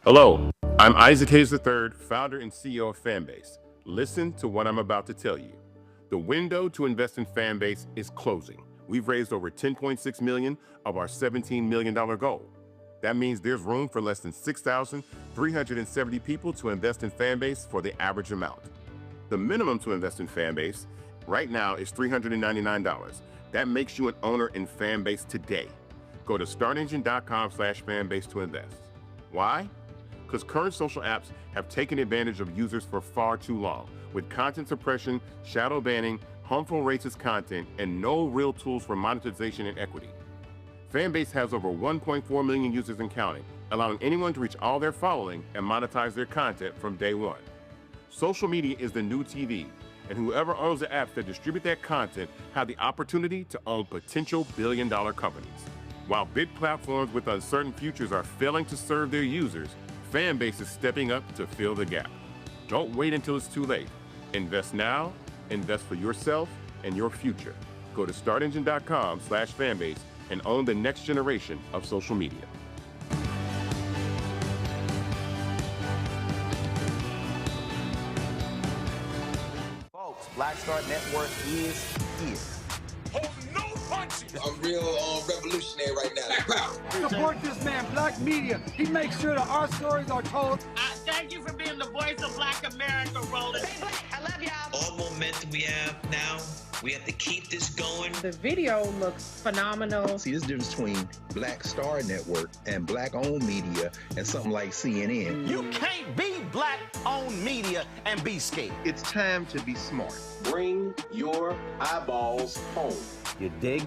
Hello, I'm Isaac Hayes III, founder and CEO of Fanbase. Listen to what I'm about to tell you. The window to invest in Fanbase is closing. We've raised over $10.6 million of our $17 million goal. That means there's room for less than 6,370 people to invest in Fanbase for the average amount. The minimum to invest in Fanbase right now is $399. That makes you an owner in Fanbase today. Go to startengine.com/fanbase to invest. Why? Because current social apps have taken advantage of users for far too long, with content suppression, shadow banning, harmful racist content, and no real tools for monetization and equity. Fanbase has over 1.4 million users and counting, allowing anyone to reach all their following and monetize their content from day one. Social media is the new TV, and whoever owns the apps that distribute that content have the opportunity to own potential billion-dollar companies. While big platforms with uncertain futures are failing to serve their users, Fanbase is stepping up to fill the gap. Don't wait until it's too late. Invest now, invest for yourself and your future. Go to startengine.com/fanbase and own the next generation of social media. Folks, Black Star Network is here. I'm real revolutionary right now. Support this man, Black Media. He makes sure that our stories are told. Thank you for being the voice of Black America, Roland. Stay black. I love y'all. All momentum we have now, we have to keep this going. The video looks phenomenal. See, there's a difference between Black Star Network and Black-owned media and something like CNN. You can't be Black-owned media and be scared. It's time to be smart. Bring your eyeballs home. You dig?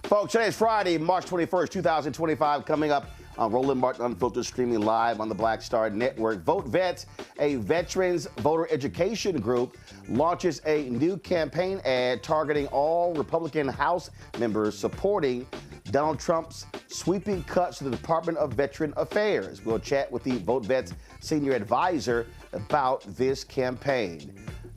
Folks, today is Friday, March 21st, 2025, coming up on Roland Martin Unfiltered, streaming live on the Black Star Network. VoteVets, a veterans voter education group, launches a new campaign ad targeting all Republican House members supporting Donald Trump's sweeping cuts to the Department of Veteran Affairs. We'll chat with the VoteVets Senior Advisor about this campaign.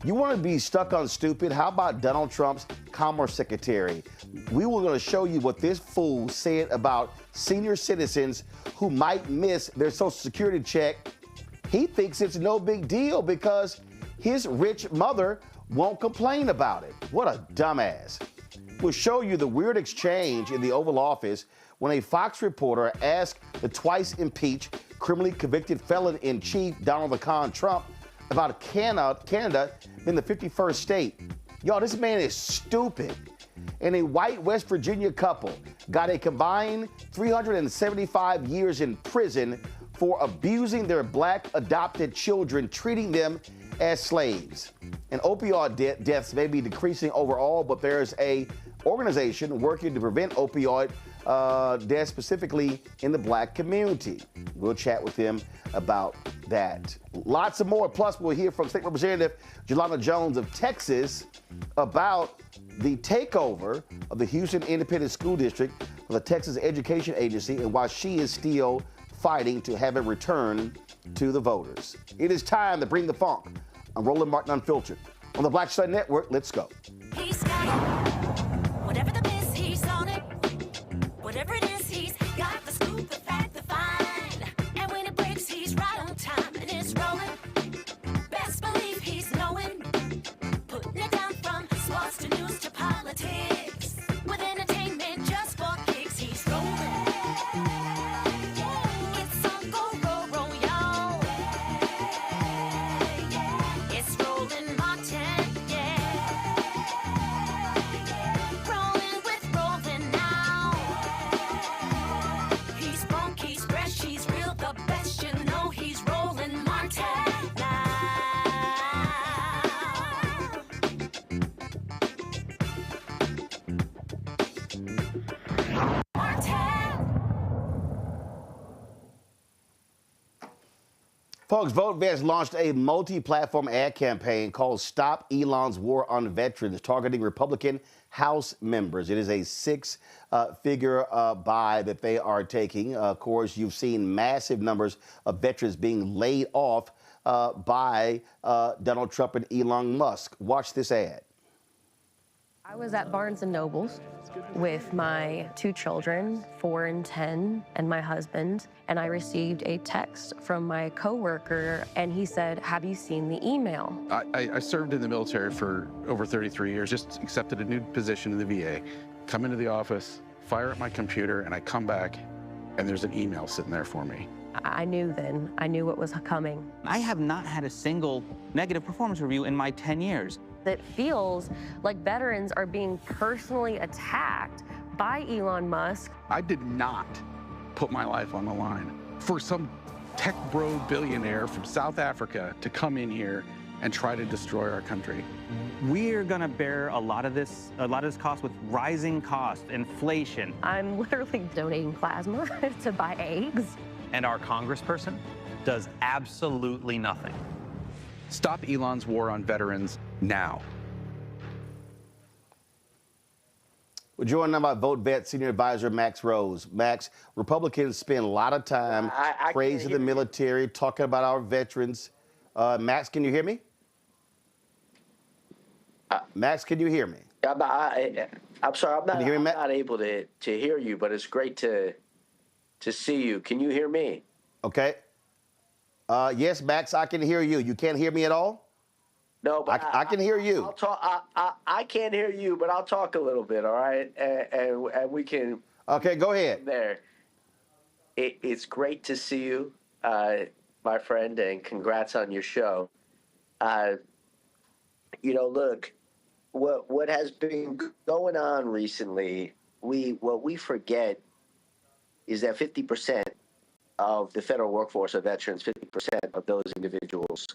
You want to be stuck on stupid? How about Donald Trump's Commerce Secretary? We were going to show you what this fool said about senior citizens who might miss their Social Security check. He thinks it's no big deal because his rich mother won't complain about it. What a dumbass. We'll show you the weird exchange in the Oval Office when a Fox reporter asked the twice impeached, criminally convicted felon-in-chief Donald the Con Trump about Canada being the 51st state. Y'all, this man is stupid. And a white West Virginia couple got a combined 375 years in prison for abusing their black adopted children, treating them as slaves. And opioid deaths may be decreasing overall, but there's a organization working to prevent opioid deaths, specifically in the black community. We'll chat with them about that. Lots of more. Plus, we'll hear from State Representative Jelana Jones of Texas about the takeover of the Houston Independent School District for the Texas Education Agency and why she is still fighting to have it returned to the voters. It is time to bring the funk. I'm Roland Martin Unfiltered. On the Black Star Network, let's go. He's got it. Whatever the miss, he's on it. Whatever it is, he's got the scoop, the fact, the find. And when it breaks, he's right on time and it's rolling. Best believe he's knowing. Putting it down from sports to news to politics. With entertainment Folks, VoteVets launched a multi-platform ad campaign called Stop Elon's War on Veterans, targeting Republican House members. It is a six-figure buy that they are taking. Of course, you've seen massive numbers of veterans being laid off by Donald Trump and Elon Musk. Watch this ad. I was at Barnes & Noble's with my two children, 4 and 10, and my husband, and I received a text from my coworker, and he said, "Have you seen the email?" I served in the military for over 33 years, just accepted a new position in the VA, come into the office, fire up my computer, and I come back, and there's an email sitting there for me. I knew then. I knew what was coming. I have not had a single negative performance review in my 10 years. It feels like veterans are being personally attacked by Elon Musk. I did not put my life on the line for some tech bro billionaire from South Africa to come in here and try to destroy our country. We're going to bear a lot of this cost with rising costs, inflation. I'm literally donating plasma to buy eggs. And our congressperson does absolutely nothing. Stop Elon's war on veterans now. We're joined now by VoteVets Senior Advisor Max Rose. Max, Republicans spend a lot of time praising the military, talking about our veterans. Max, can you hear me? Max, can you hear me? I'm sorry, I'm not able to hear you, but it's great to see you. Can you hear me? Okay. Yes, Max, I can hear you. You can't hear me at all? No, but I can hear you. I'll talk. I can't hear you, but I'll talk a little bit, all right? And we can. Okay, go ahead. There. It's great to see you, my friend, and congrats on your show. Look, what has been going on recently, what we forget is that 50% of the federal workforce of veterans, 50% of those individuals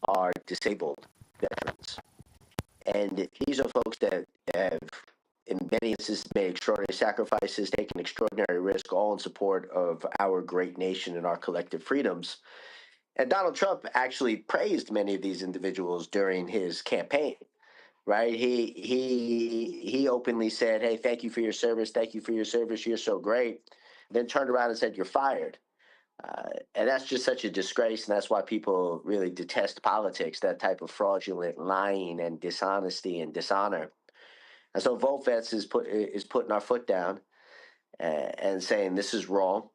are disabled veterans. And these are folks that have, in many instances, made extraordinary sacrifices, taken extraordinary risk, all in support of our great nation and our collective freedoms. And Donald Trump actually praised many of these individuals during his campaign, right? He openly said, "Hey, thank you for your service. Thank you for your service. You're so great." Then turned around and said, "You're fired." And that's just such a disgrace, and that's why people really detest politics, that type of fraudulent lying and dishonesty and dishonor. And so VoteVets is putting our foot down and saying this is wrong,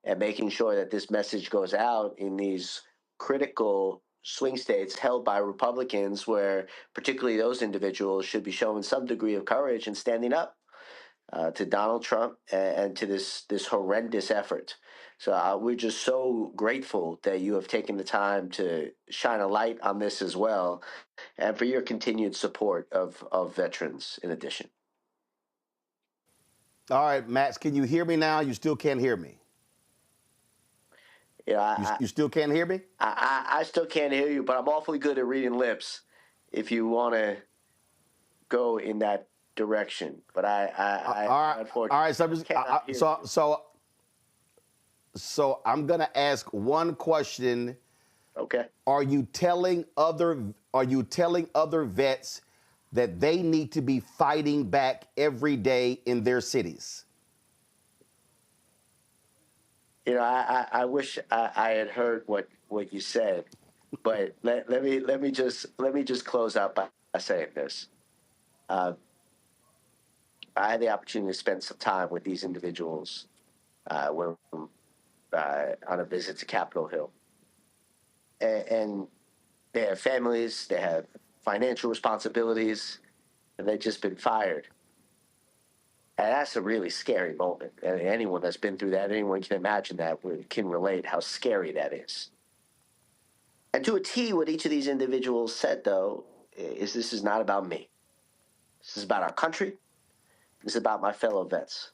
and making sure that this message goes out in these critical swing states held by Republicans, where particularly those individuals should be showing some degree of courage and standing up to Donald Trump and to this horrendous effort. So we're just so grateful that you have taken the time to shine a light on this as well, and for your continued support of veterans in addition. All right, Max, can you hear me now? You still can't hear me. Yeah, you still can't hear me? I still can't hear you, but I'm awfully good at reading lips if you want to go in that direction. But I unfortunately all right, so I'm just, so I'm gonna ask one question. Okay. Are you telling other vets that they need to be fighting back every day in their cities? I wish I had heard what you said, but let me just close out by saying this. I had the opportunity to spend some time with these individuals on a visit to Capitol Hill, and they have families, they have financial responsibilities, and they've just been fired. And that's a really scary moment. And anyone that's been through that, anyone can imagine that, can relate how scary that is. And to a T, what each of these individuals said, though, is this is not about me. This is about our country. This is about my fellow vets.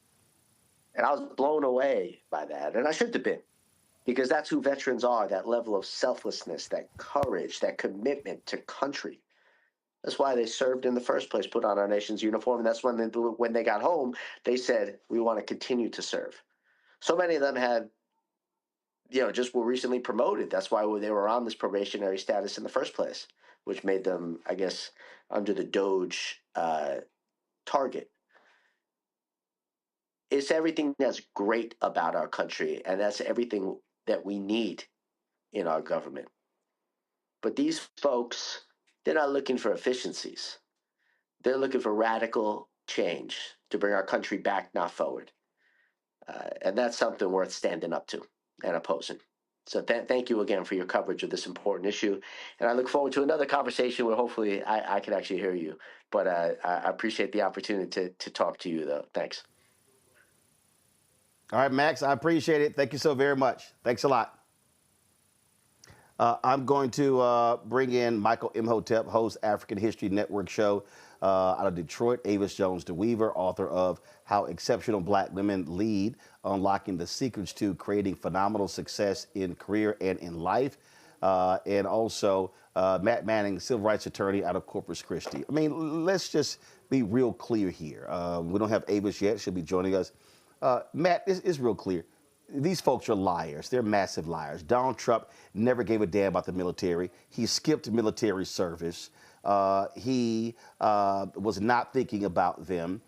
And I was blown away by that. And I should have been, because that's who veterans are, that level of selflessness, that courage, that commitment to country. That's why they served in the first place, put on our nation's uniform. And that's when they got home, they said, we want to continue to serve. So many of them had just were recently promoted. That's why they were on this probationary status in the first place, which made them, I guess, under the DOGE target. It's everything that's great about our country, and that's everything that we need in our government. But these folks, they're not looking for efficiencies. They're looking for radical change to bring our country back, not forward. And that's something worth standing up to and opposing. So thank you again for your coverage of this important issue. And I look forward to another conversation where hopefully I can actually hear you. But I appreciate the opportunity to talk to you, though. Thanks. All right, Max, I appreciate it. Thank you so very much. Thanks a lot. I'm going to bring in Michael Imhotep, host African History Network show out of Detroit. Avis Jones DeWeaver, author of How Exceptional Black Women Lead, Unlocking the Secrets to Creating Phenomenal Success in Career and in Life. And also Matt Manning, civil rights attorney out of Corpus Christi. I mean, let's just be real clear here. We don't have Avis yet. She'll be joining us. Matt, it's real clear. These folks are liars. They're massive liars. Donald Trump never gave a damn about the military. He skipped military service. He was not thinking about them.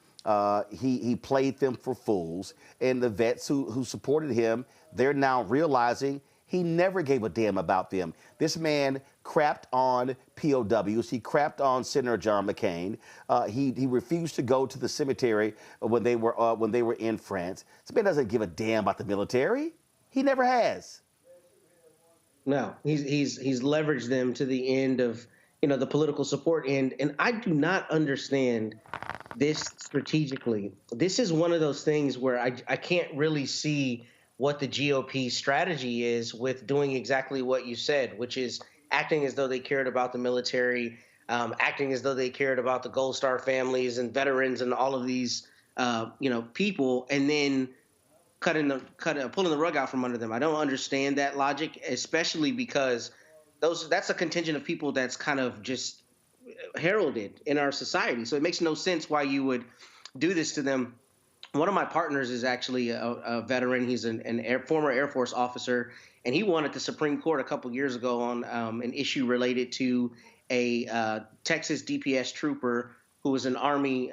He played them for fools. And the vets who supported him, they're now realizing he never gave a damn about them. This man crapped on POWs. He crapped on Senator John McCain. He refused to go to the cemetery when they were in France. This man doesn't give a damn about the military. He never has. No, he's leveraged them to the end of the political support end, and I do not understand this strategically. This is one of those things where I can't really see what the GOP strategy is with doing exactly what you said, which is acting as though they cared about the military, acting as though they cared about the Gold Star families and veterans and all of these, people, and then pulling the rug out from under them. I don't understand that logic, especially because that's a contingent of people that's kind of just heralded in our society. So it makes no sense why you would do this to them. One of my partners is actually a veteran. He's former Air Force officer, and he won at the Supreme Court a couple years ago on an issue related to a Texas DPS trooper who was an Army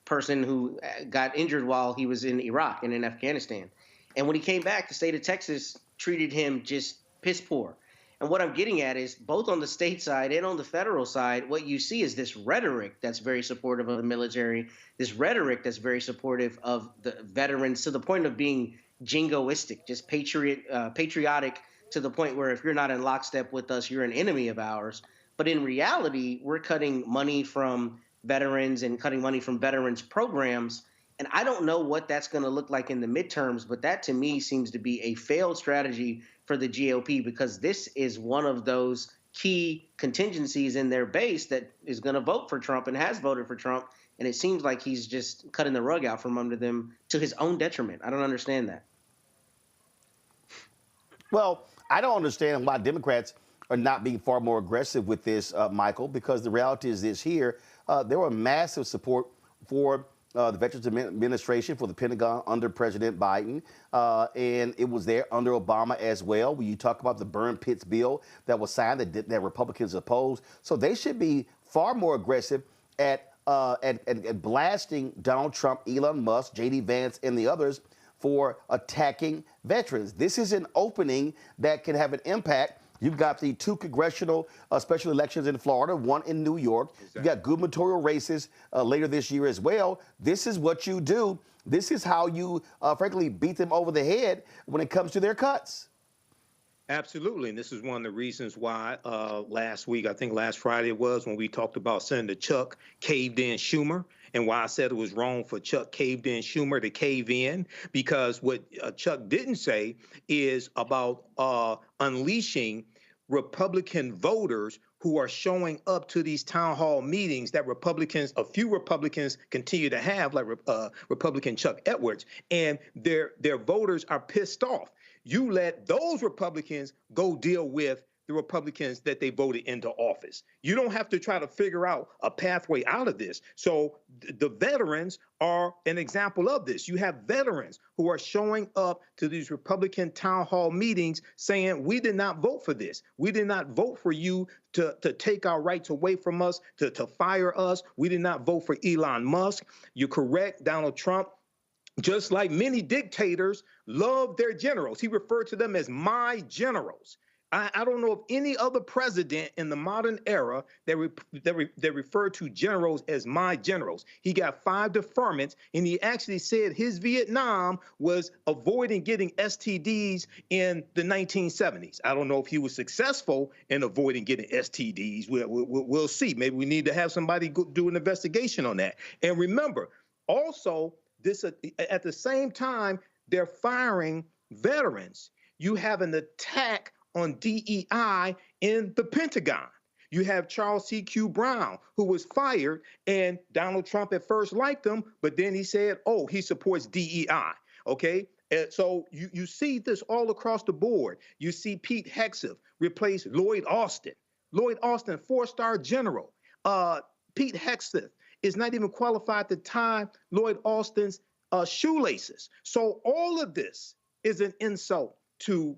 person who got injured while he was in Iraq and in Afghanistan. And when he came back, the state of Texas treated him just piss poor. And what I'm getting at is both on the state side and on the federal side, what you see is this rhetoric that's very supportive of the military, this rhetoric that's very supportive of the veterans to the point of being jingoistic, just patriotic to the point where if you're not in lockstep with us, you're an enemy of ours. But in reality, we're cutting money from veterans and cutting money from veterans programs. And I don't know what that's going to look like in the midterms, but that to me seems to be a failed strategy for the GOP, because this is one of those key contingencies in their base that is going to vote for Trump and has voted for Trump. And it seems like he's just cutting the rug out from under them to his own detriment. I don't understand that. Well, I don't understand why Democrats are not being far more aggressive with this, Michael, because the reality is this here. There were massive support for the Veterans Administration, for the Pentagon under President Biden, and it was there under Obama as well. When you talk about the burn pits bill that was signed that Republicans opposed, so they should be far more aggressive at blasting Donald Trump, Elon Musk, J.D. Vance, and the others for attacking veterans. This is an opening that can have an impact. You've got the 2 congressional special elections in Florida, 1 in New York. Exactly. You've got gubernatorial races later this year as well. This is what you do. This is how you, frankly, beat them over the head when it comes to their cuts. Absolutely. And this is one of the reasons why last week, I think last Friday it was, when we talked about Senator Chuck caved in Schumer, and why I said it was wrong for Chuck caved in Schumer to cave in, because what Chuck didn't say is about unleashing Republican voters who are showing up to these town hall meetings that a few Republicans continue to have, like Republican Chuck Edwards, and their voters are pissed off. You let those Republicans go deal with the Republicans that they voted into office. You don't have to try to figure out a pathway out of this. So the veterans are an example of this. You have veterans who are showing up to these Republican town hall meetings saying, we did not vote for this. We did not vote for you to take our rights away from us, to fire us. We did not vote for Elon Musk. You're correct, Donald Trump, just like many dictators, love their generals. He referred to them as my generals. I don't know of any other president in the modern era that referred to generals as my generals. He got 5 deferments, and he actually said his Vietnam was avoiding getting STDs in the 1970s. I don't know if he was successful in avoiding getting STDs. We'll see. Maybe we need to have somebody do an investigation on that. And remember, also, this at the same time, they're firing veterans. You have an attack on DEI in the Pentagon. You have Charles C.Q. Brown, who was fired, and Donald Trump at first liked him, but then he said, oh, he supports DEI, okay? So you see this all across the board. You see Pete Hegseth replace Lloyd Austin. Lloyd Austin, 4-star general. Pete Hegseth is not even qualified to tie Lloyd Austin's shoelaces. So all of this is an insult to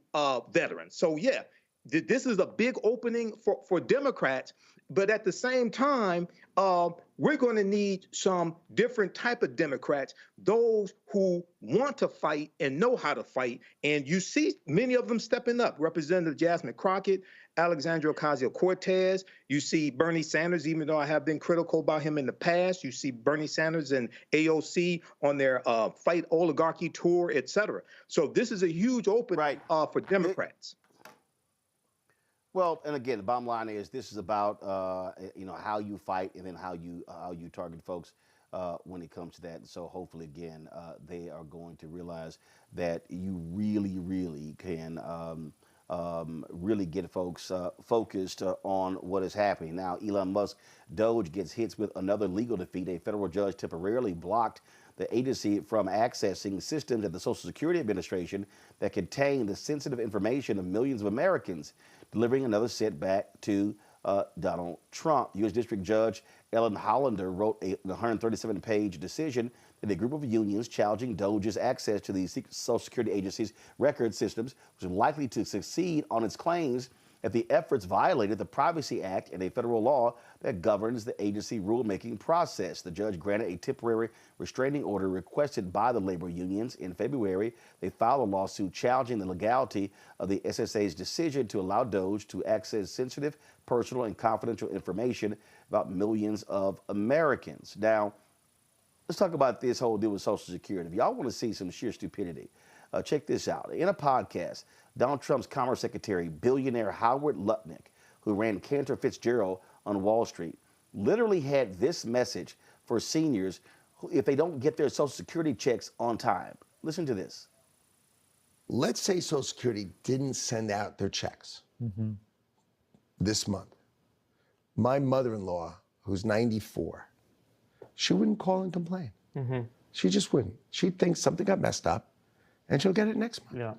veterans. So yeah, this is a big opening for Democrats, but at the same time, we're going to need some different type of Democrats, those who want to fight and know how to fight. And you see many of them stepping up. Representative Jasmine Crockett, Alexandria Ocasio-Cortez. You see Bernie Sanders, even though I have been critical about him in the past. You see Bernie Sanders and AOC on their Fight Oligarchy tour, et cetera. So this is a huge opening for Democrats. Well, and again, the bottom line is this is about how you fight and then how you target folks when it comes to that. And so hopefully, again, they are going to realize that you really can really get folks focused on what is happening. Now, Elon Musk, DOGE gets hit with another legal defeat. A federal judge temporarily blocked the agency from accessing systems at the Social Security Administration that contain the sensitive information of millions of Americans, delivering another setback to Donald Trump. U.S. District Judge Elon Hollander wrote a 137-page decision that a group of unions challenging DOGE's access to the Social Security Agency's record systems was likely to succeed on its claims that the efforts violated the Privacy Act and a federal law that governs the agency rulemaking process. The judge granted a temporary restraining order requested by the labor unions. In February, they filed a lawsuit challenging the legality of the SSA's decision to allow DOGE to access sensitive, personal, and confidential information about millions of Americans. Now, let's talk about this whole deal with Social Security. If y'all want to see some sheer stupidity, check this out. In a podcast, Donald Trump's Commerce Secretary, billionaire Howard Lutnick, who ran Cantor Fitzgerald on Wall Street, literally had this message for seniors if they don't get their Social Security checks on time. Listen to this. Let's say Social Security didn't send out their checks this month. My mother-in-law, who's 94, she wouldn't call and complain. She just wouldn't. She'd think something got messed up, and she'll get it next month. Yeah.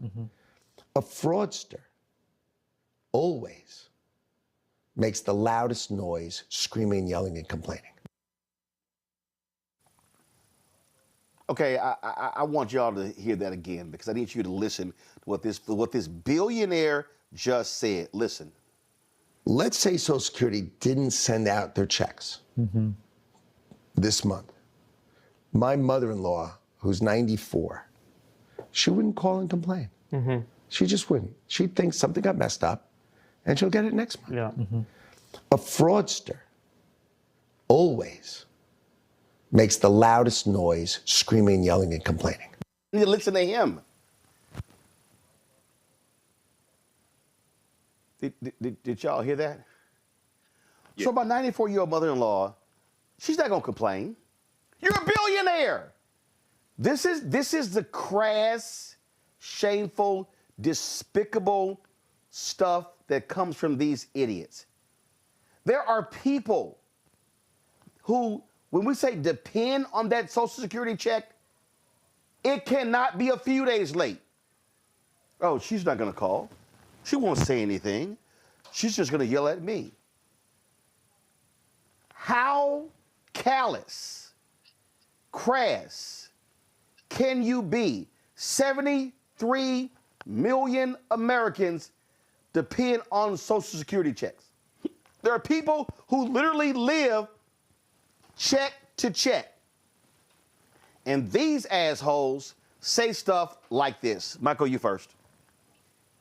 A fraudster always makes the loudest noise, screaming, yelling, and complaining. Okay, I want y'all to hear that again because I need you to listen to what this billionaire just said. Listen. Let's say Social Security didn't send out their checks this month. My mother-in-law, who's 94, she wouldn't call and complain. She just wouldn't. She'd think something got messed up, and she'll get it next month. Yeah. A fraudster always makes the loudest noise, screaming, yelling, and complaining. You listen to him. Did y'all hear that? Yeah. So my 94-year-old mother-in-law, she's not gonna complain. You're a billionaire. This is the crass, shameful, despicable stuff that comes from these idiots. There are people who, when we say depend on that Social Security check, it cannot be a few days late. Oh, she's not going to call. She won't say anything. she's just going to yell at me. How callous, crass can you be? 73 million Americans depend on Social Security checks. There are people who literally live check to check. And these assholes say stuff like this. Michael, you first.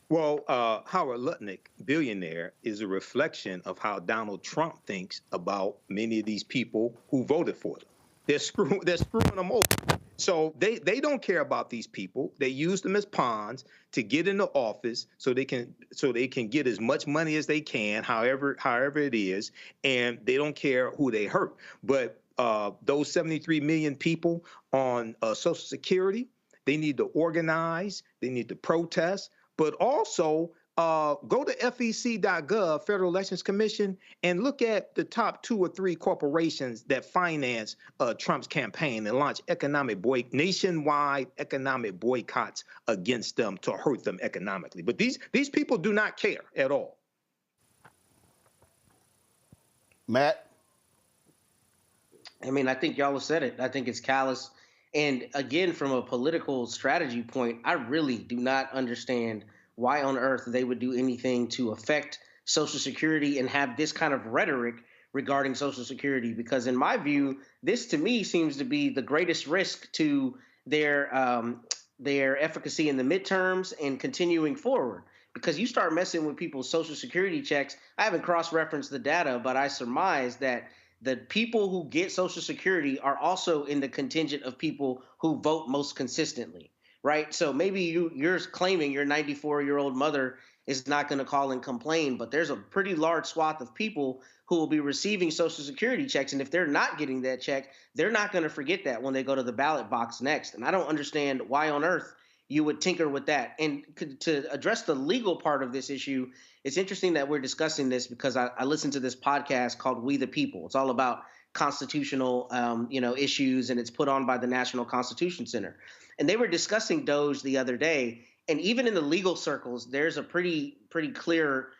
Well, Howard Lutnick, billionaire, is a reflection of how Donald Trump thinks about many of these people who voted for them. They're screwing them over. So they don't care about these people. They use them as pawns to get into office so they can get as much money as they can, however it is, and they don't care who they hurt. But those 73 million people on Social Security, they need to organize, they need to protest, but also go to fec.gov, Federal Elections Commission, and look at the top 2 or 3 corporations that finance Trump's campaign and launch nationwide economic boycotts against them to hurt them economically. But these people do not care at all. Matt? I mean, I think y'all have said it. I think it's callous. And again, from a political strategy point, I really do not understand why on earth they would do anything to affect Social Security and have this kind of rhetoric regarding Social Security. Because in my view, this to me seems to be the greatest risk to their efficacy in the midterms and continuing forward. Because you start messing with people's Social Security checks. I haven't cross-referenced the data, but I surmise that the people who get Social Security are also in the contingent of people who vote most consistently, right? So maybe you're claiming your 94-year-old mother is not going to call and complain, but there's a pretty large swath of people who will be receiving Social Security checks, and if they're not getting that check, they're not going to forget that when they go to the ballot box next. And I don't understand why on earth you would tinker with that. And to address the legal part of this issue, it's interesting that we're discussing this because I listened to this podcast called We the People. It's all about constitutional, issues, and it's put on by the National Constitution Center. And they were discussing DOGE the other day, and even in the legal circles, there's a pretty clear,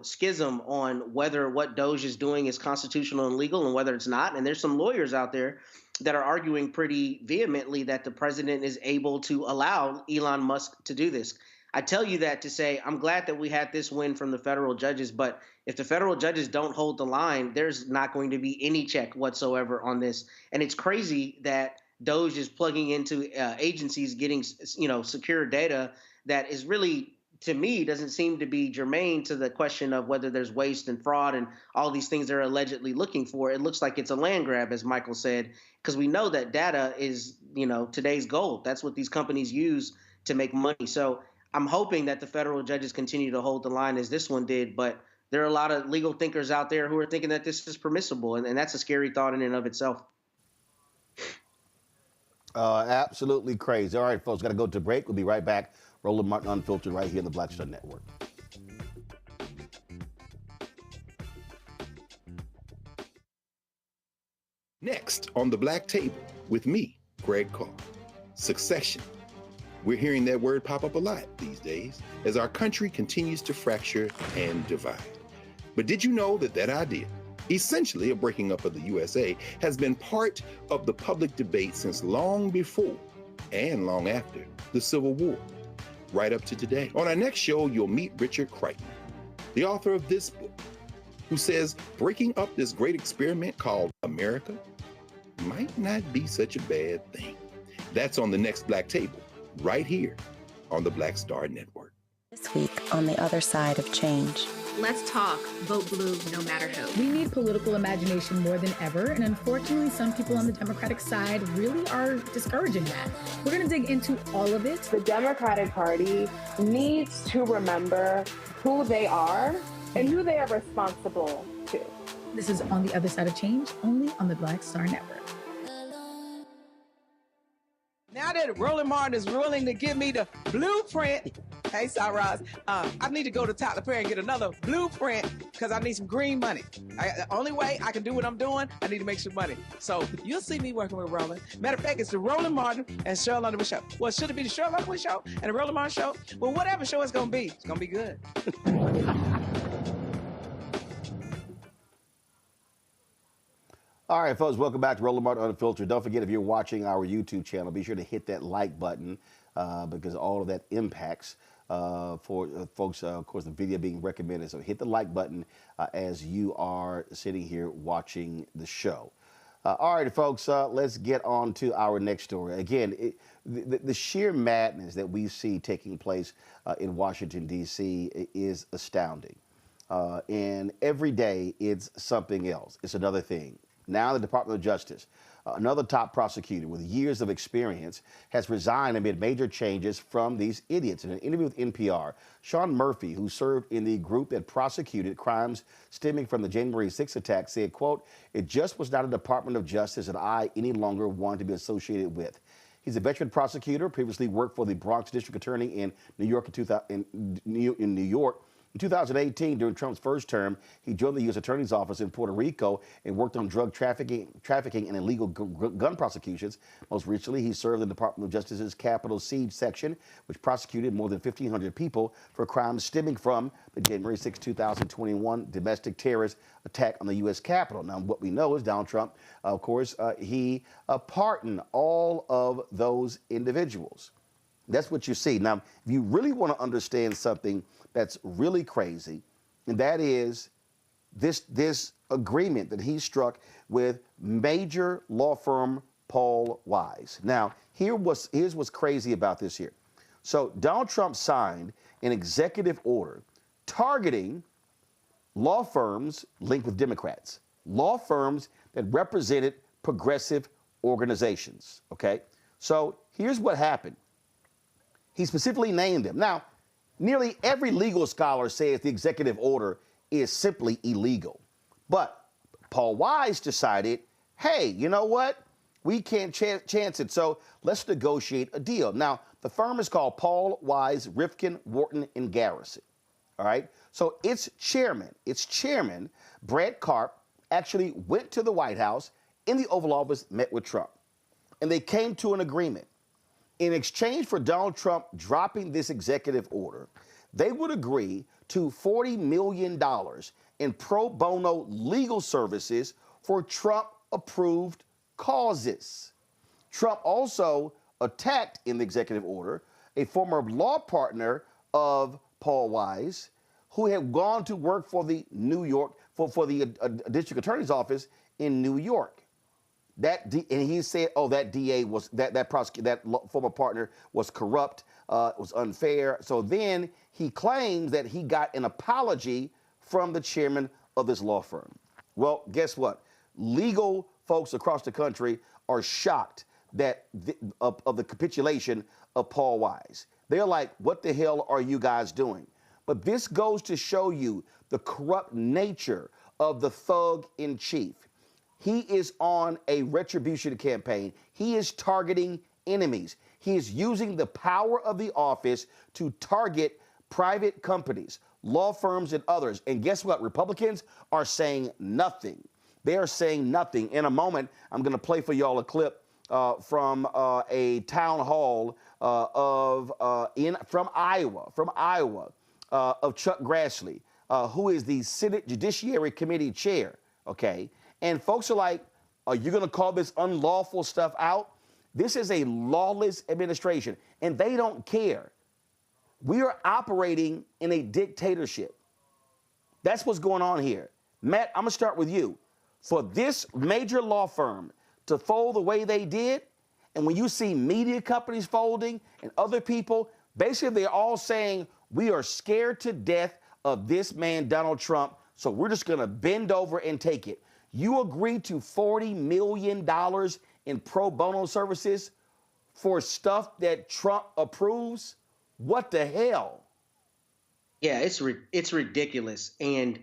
schism on whether what DOGE is doing is constitutional and legal and whether it's not. And there's some lawyers out there that are arguing pretty vehemently that the president is able to allow Elon Musk to do this. I tell you that to say I'm glad that we had this win from the federal judges, but if the federal judges don't hold the line, there's not going to be any check whatsoever on this. And it's crazy that DOGE is plugging into agencies getting, secure data that is really, to me, doesn't seem to be germane to the question of whether there's waste and fraud and all these things they're allegedly looking for. It looks like it's a land grab, as Michael said, because we know that data is, today's gold. That's what these companies use to make money. So I'm hoping that the federal judges continue to hold the line as this one did, but there are a lot of legal thinkers out there who are thinking that this is permissible, and that's a scary thought in and of itself. Absolutely crazy. All right, folks, got to go to break. We'll be right back. Roland Martin Unfiltered right here on the Black Star Network. Next on the Black Table with me, Greg Carr. Succession. We're hearing that word pop up a lot these days as our country continues to fracture and divide. But did you know that idea, essentially a breaking up of the USA, has been part of the public debate since long before and long after the Civil War, right up to today? On our next show, you'll meet Richard Crichton, the author of this book, who says breaking up this great experiment called America might not be such a bad thing. That's on the next Black Table, right here on the Black Star Network. This week on The Other Side of Change. Let's talk. Vote blue no matter who. We need political imagination more than ever, and unfortunately, some people on the Democratic side really are discouraging that. We're going to dig into all of it. The Democratic Party needs to remember who they are and who they are responsible to. This is On the Other Side of Change, only on the Black Star Network. Now that Roland Martin is willing to give me the blueprint, hey, Cyrus, I need to go to Tyler Perry and get another blueprint because I need some green money. The only way I can do what I'm doing, I need to make some money. So you'll see me working with Roland. Matter of fact, it's the Roland Martin and Cheryl Underwood show. Well, should it be the Cheryl Underwood show and the Roland Martin show? Well, whatever show it's going to be good. All right, folks, welcome back to Roland Martin Unfiltered. Don't forget, if you're watching our YouTube channel, be sure to hit that like button because all of that impacts for folks, of course, the video being recommended. So hit the like button as you are sitting here watching the show. All right, folks, let's get on to our next story. Again, the sheer madness that we see taking place in Washington, D.C. is astounding. And every day it's something else. It's another thing. Now the Department of Justice, another top prosecutor with years of experience, has resigned amid major changes from these idiots. In an interview with NPR, Sean Murphy, who served in the group that prosecuted crimes stemming from the January 6th attack, said, quote, "It just was not a Department of Justice that I any longer wanted to be associated with." He's a veteran prosecutor, previously worked for the Bronx District Attorney in New York in New York. In 2018, during Trump's first term, he joined the U.S. Attorney's Office in Puerto Rico and worked on drug trafficking and illegal gun prosecutions. Most recently, he served in the Department of Justice's Capitol Siege section, which prosecuted more than 1,500 people for crimes stemming from the January 6, 2021 domestic terrorist attack on the U.S. Capitol. Now, what we know is Donald Trump, of course, he pardoned all of those individuals. That's what you see. Now, if you really want to understand something that's really crazy, and that is this agreement that he struck with major law firm Paul Weiss. Now, here's what's crazy about this here. So Donald Trump signed an executive order targeting law firms linked with Democrats, law firms that represented progressive organizations, okay? So here's what happened. He specifically named them. Now, nearly every legal scholar says the executive order is simply illegal. But Paul Weiss decided, hey, you know what? We can't chance it, so let's negotiate a deal. Now, the firm is called Paul Weiss, Rifkin, Wharton, and Garrison. All right? So its chairman, Brad Karp, actually went to the White House in the Oval Office, met with Trump. And they came to an agreement. In exchange for Donald Trump dropping this executive order, they would agree to $40 million in pro bono legal services for Trump-approved causes. Trump also attacked in the executive order a former law partner of Paul Weiss who had gone to work for the district attorney's office in New York. And he said, "Oh, that DA was that former partner was corrupt, was unfair." So then he claims that he got an apology from the chairman of this law firm. Well, guess what? Legal folks across the country are shocked of the capitulation of Paul Weiss. They're like, "What the hell are you guys doing?" But this goes to show you the corrupt nature of the thug in chief. He is on a retribution campaign. He is targeting enemies. He is using the power of the office to target private companies, law firms, and others. And guess what? Republicans are saying nothing. They are saying nothing. In a moment, I'm going to play for y'all a clip from a town hall from Iowa, of Chuck Grassley, who is the Senate Judiciary Committee chair, okay? And folks are like, are you going to call this unlawful stuff out? This is a lawless administration, and they don't care. We are operating in a dictatorship. That's what's going on here. Matt, I'm going to start with you. For this major law firm to fold the way they did, and when you see media companies folding and other people, basically they're all saying, we are scared to death of this man, Donald Trump, so we're just going to bend over and take it. You agreed to $40 million in pro bono services for stuff that Trump approves? What the hell? Yeah, it's ridiculous. And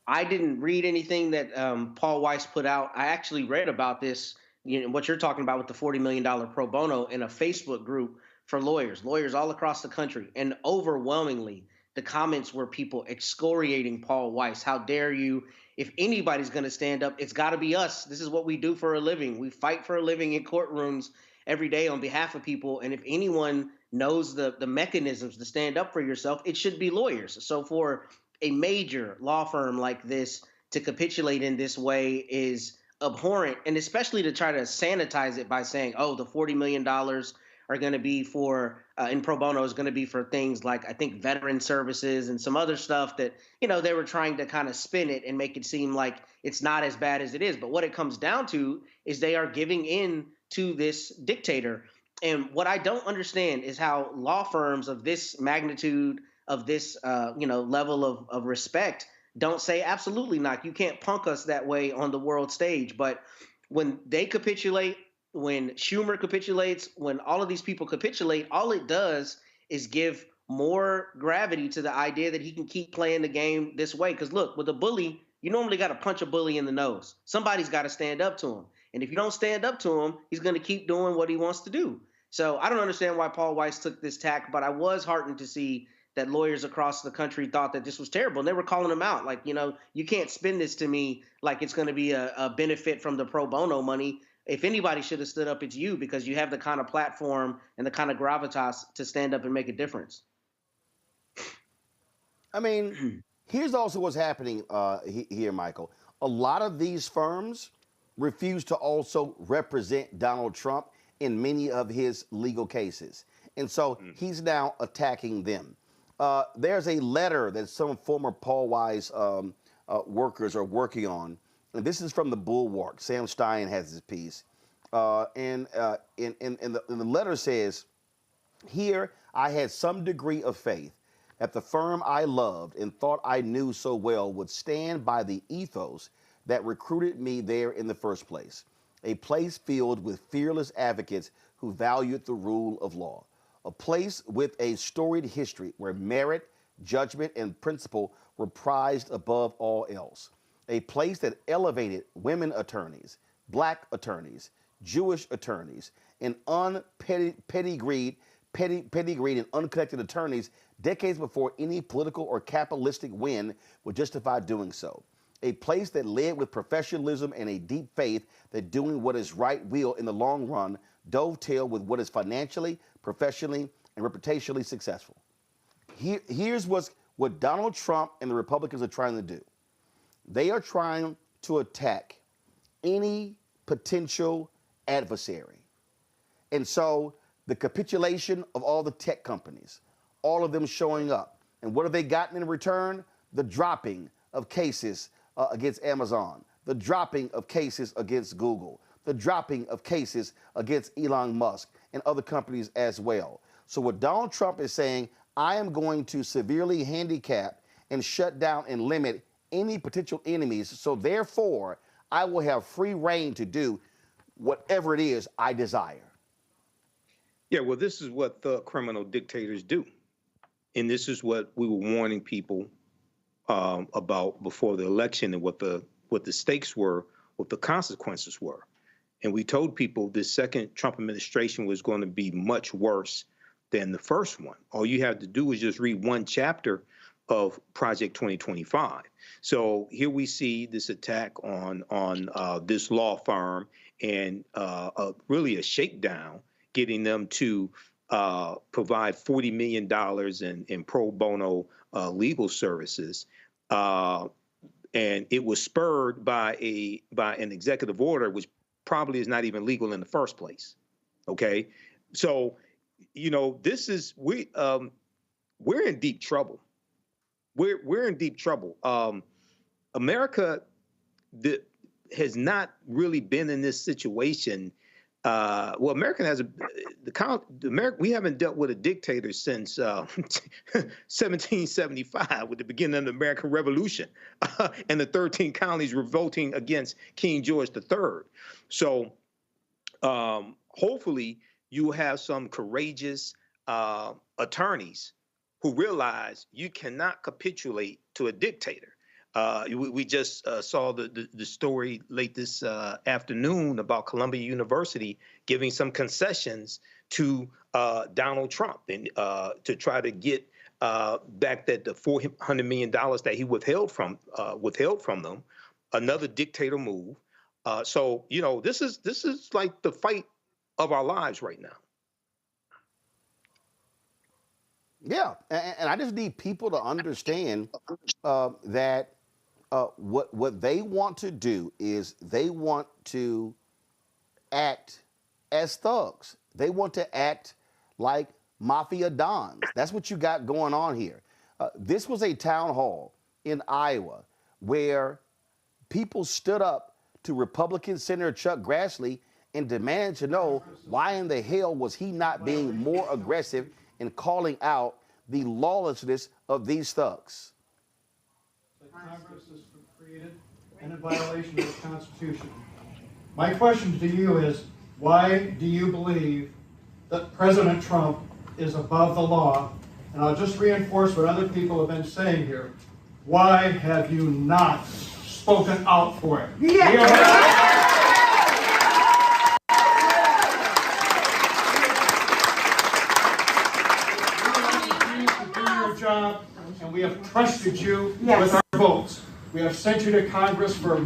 I didn't read anything that Paul Weiss put out. I actually read about this, what you're talking about with the $40 million pro bono in a Facebook group for lawyers all across the country. And overwhelmingly, the comments were people excoriating Paul Weiss. How dare you? If anybody's going to stand up, it's got to be us. This is what we do for a living. We fight for a living in courtrooms every day on behalf of people. And if anyone knows the mechanisms to stand up for yourself, it should be lawyers. So for a major law firm like this to capitulate in this way is abhorrent, and especially to try to sanitize it by saying, oh, the $40 million are going to be for, in pro bono is going to be for things like, I think, veteran services and some other stuff that, they were trying to kind of spin it and make it seem like it's not as bad as it is. But what it comes down to is they are giving in to this dictator. And what I don't understand is how law firms of this magnitude, of this, level of respect, don't say absolutely not. You can't punk us that way on the world stage. But when they capitulate, when Schumer capitulates, when all of these people capitulate, all it does is give more gravity to the idea that he can keep playing the game this way. Because look, with a bully, you normally got to punch a bully in the nose. Somebody's got to stand up to him. And if you don't stand up to him, he's going to keep doing what he wants to do. So I don't understand why Paul Weiss took this tack, but I was heartened to see that lawyers across the country thought that this was terrible. And they were calling him out. Like, you can't spin this to me like it's going to be a benefit from the pro bono money. If anybody should have stood up, it's you, because you have the kind of platform and the kind of gravitas to stand up and make a difference. I mean, here's also what's happening here, Michael. A lot of these firms refuse to also represent Donald Trump in many of his legal cases. And so he's now attacking them. There's a letter that some former Paul Weiss workers are working on. And this is from the Bulwark. Sam Stein has this piece. And the letter says, here I had some degree of faith that the firm I loved and thought I knew so well would stand by the ethos that recruited me there in the first place. A place filled with fearless advocates who valued the rule of law. A place with a storied history where merit, judgment, and principle were prized above all else. A place that elevated women attorneys, black attorneys, Jewish attorneys, and pedigreed and unconnected attorneys decades before any political or capitalistic win would justify doing so. A place that led with professionalism and a deep faith that doing what is right will, in the long run, dovetail with what is financially, professionally, and reputationally successful. Here's what Donald Trump and the Republicans are trying to do. They are trying to attack any potential adversary. And so the capitulation of all the tech companies, all of them showing up. And what have they gotten in return? The dropping of cases against Amazon, the dropping of cases against Google, the dropping of cases against Elon Musk and other companies as well. So what Donald Trump is saying, I am going to severely handicap and shut down and limit any potential enemies. So therefore, I will have free reign to do whatever it is I desire. Yeah, well, this is what the criminal dictators do. And this is what we were warning people about before the election, and what the stakes were, what the consequences were. And we told people the second Trump administration was going to be much worse than the first one. All you have to do is just read one chapter of Project 2025. So here we see this attack on this law firm, and really a shakedown, getting them to provide $40 million in pro bono legal services. And it was spurred by an executive order, which probably is not even legal in the first place. Okay, so this is we're in deep trouble. We're in deep trouble. America has not really been in this situation. America has we haven't dealt with a dictator since 1775, with the beginning of the American Revolution, and the 13 colonies revolting against King George III. So hopefully you have some courageous attorneys who realize you cannot capitulate to a dictator. We just saw the story late this afternoon about Columbia University giving some concessions to Donald Trump, and to try to get back the $400 million that he withheld from them. Another dictator move. So this is like the fight of our lives right now. Yeah, and I just need people to understand that what they want to do is they want to act as thugs. They want to act like mafia dons. That's what you got going on here. This was a town hall in Iowa where people stood up to Republican Senator Chuck Grassley and demanded to know why in the hell was he not being more aggressive in calling out the lawlessness of these thugs. Congress is created and in violation of the Constitution. My question to you is, why do you believe that President Trump is above the law? And I'll just reinforce what other people have been saying here. Why have you not spoken out for it? Yeah. Job, and we have trusted you with our votes. We have sent you to Congress for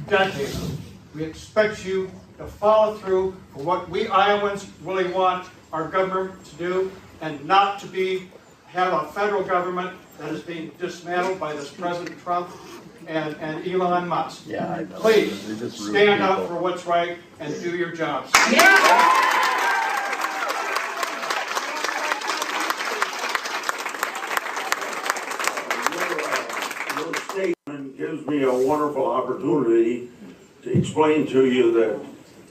decades. We expect you to follow through for what we Iowans really want our government to do, and not to have a federal government that is being dismantled by this President Trump and Elon Musk. Yeah, please stand up for what's right and do your jobs. Yeah. Statement gives me a wonderful opportunity to explain to you that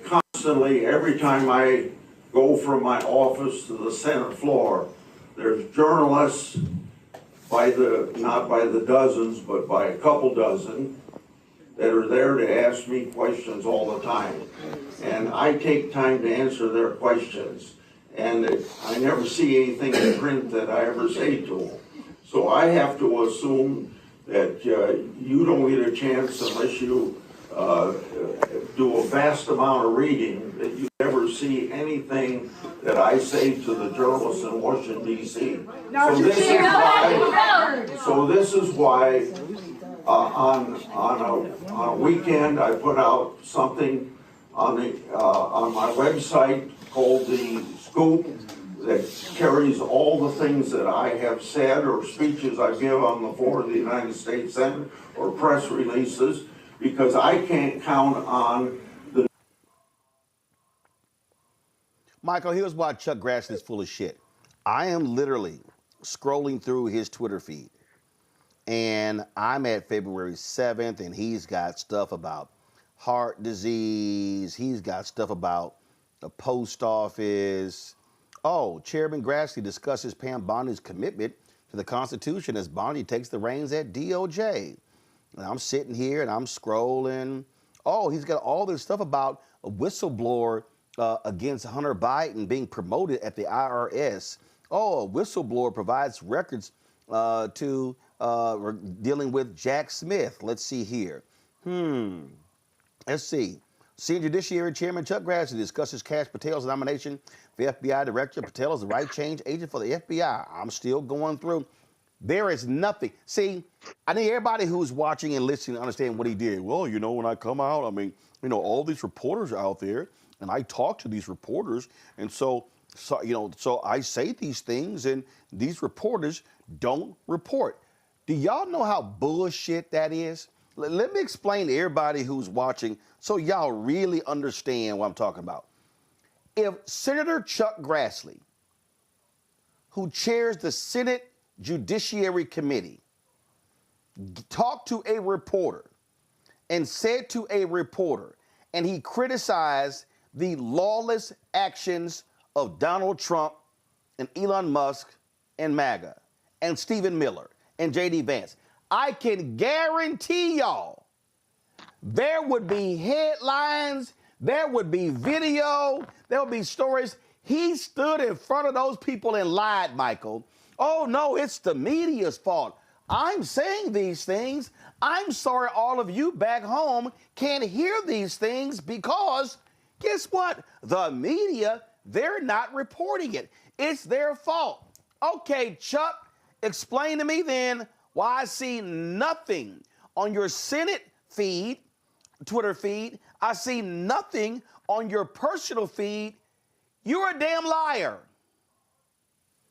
constantly, every time I go from my office to the Senate floor, there's journalists not by the dozens, but by a couple dozen that are there to ask me questions all the time. And I take time to answer their questions. And I never see anything in print that I ever say to them. So I have to assume that you don't get a chance unless you do a vast amount of reading, that you never see anything that I say to the journalists in Washington, D.C. So this is why on a weekend I put out something on my website called The Scoop, that carries all the things that I have said or speeches I give on the floor of the United States Senate or press releases, because I can't count on the... Michael, here's why Chuck Grassley is full of shit. I am literally scrolling through his Twitter feed, and I'm at February 7th, and he's got stuff about heart disease. He's got stuff about the post office. Oh, Chairman Grassley discusses Pam Bondi's commitment to the Constitution as Bondi takes the reins at DOJ. And I'm sitting here and I'm scrolling. Oh, he's got all this stuff about a whistleblower against Hunter Biden being promoted at the IRS. Oh, a whistleblower provides records to dealing with Jack Smith. Let's see here. Let's see. Senior Judiciary Chairman Chuck Grassley discusses Kash Patel's nomination for FBI Director. Patel is the right change agent for the FBI. I'm still going through. There is nothing. See, I need everybody who's watching and listening to understand what he did. Well, you know, when I come out, I mean, you know, all these reporters are out there, and I talk to these reporters, and so I say these things, and these reporters don't report. Do y'all know how bullshit that is? Let me explain to everybody who's watching so y'all really understand what I'm talking about. If Senator Chuck Grassley, who chairs the Senate Judiciary Committee, talked to a reporter and said to a reporter, and he criticized the lawless actions of Donald Trump and Elon Musk and MAGA and Stephen Miller and J.D. Vance, I can guarantee y'all there would be headlines, there would be video, there would be stories. He stood in front of those people and lied, Michael. Oh, no, it's the media's fault. I'm saying these things. I'm sorry all of you back home can't hear these things because guess what? The media, they're not reporting it. It's their fault. Okay, Chuck, explain to me then why I see nothing on your Senate feed, Twitter feed. I see nothing on your personal feed. You're a damn liar.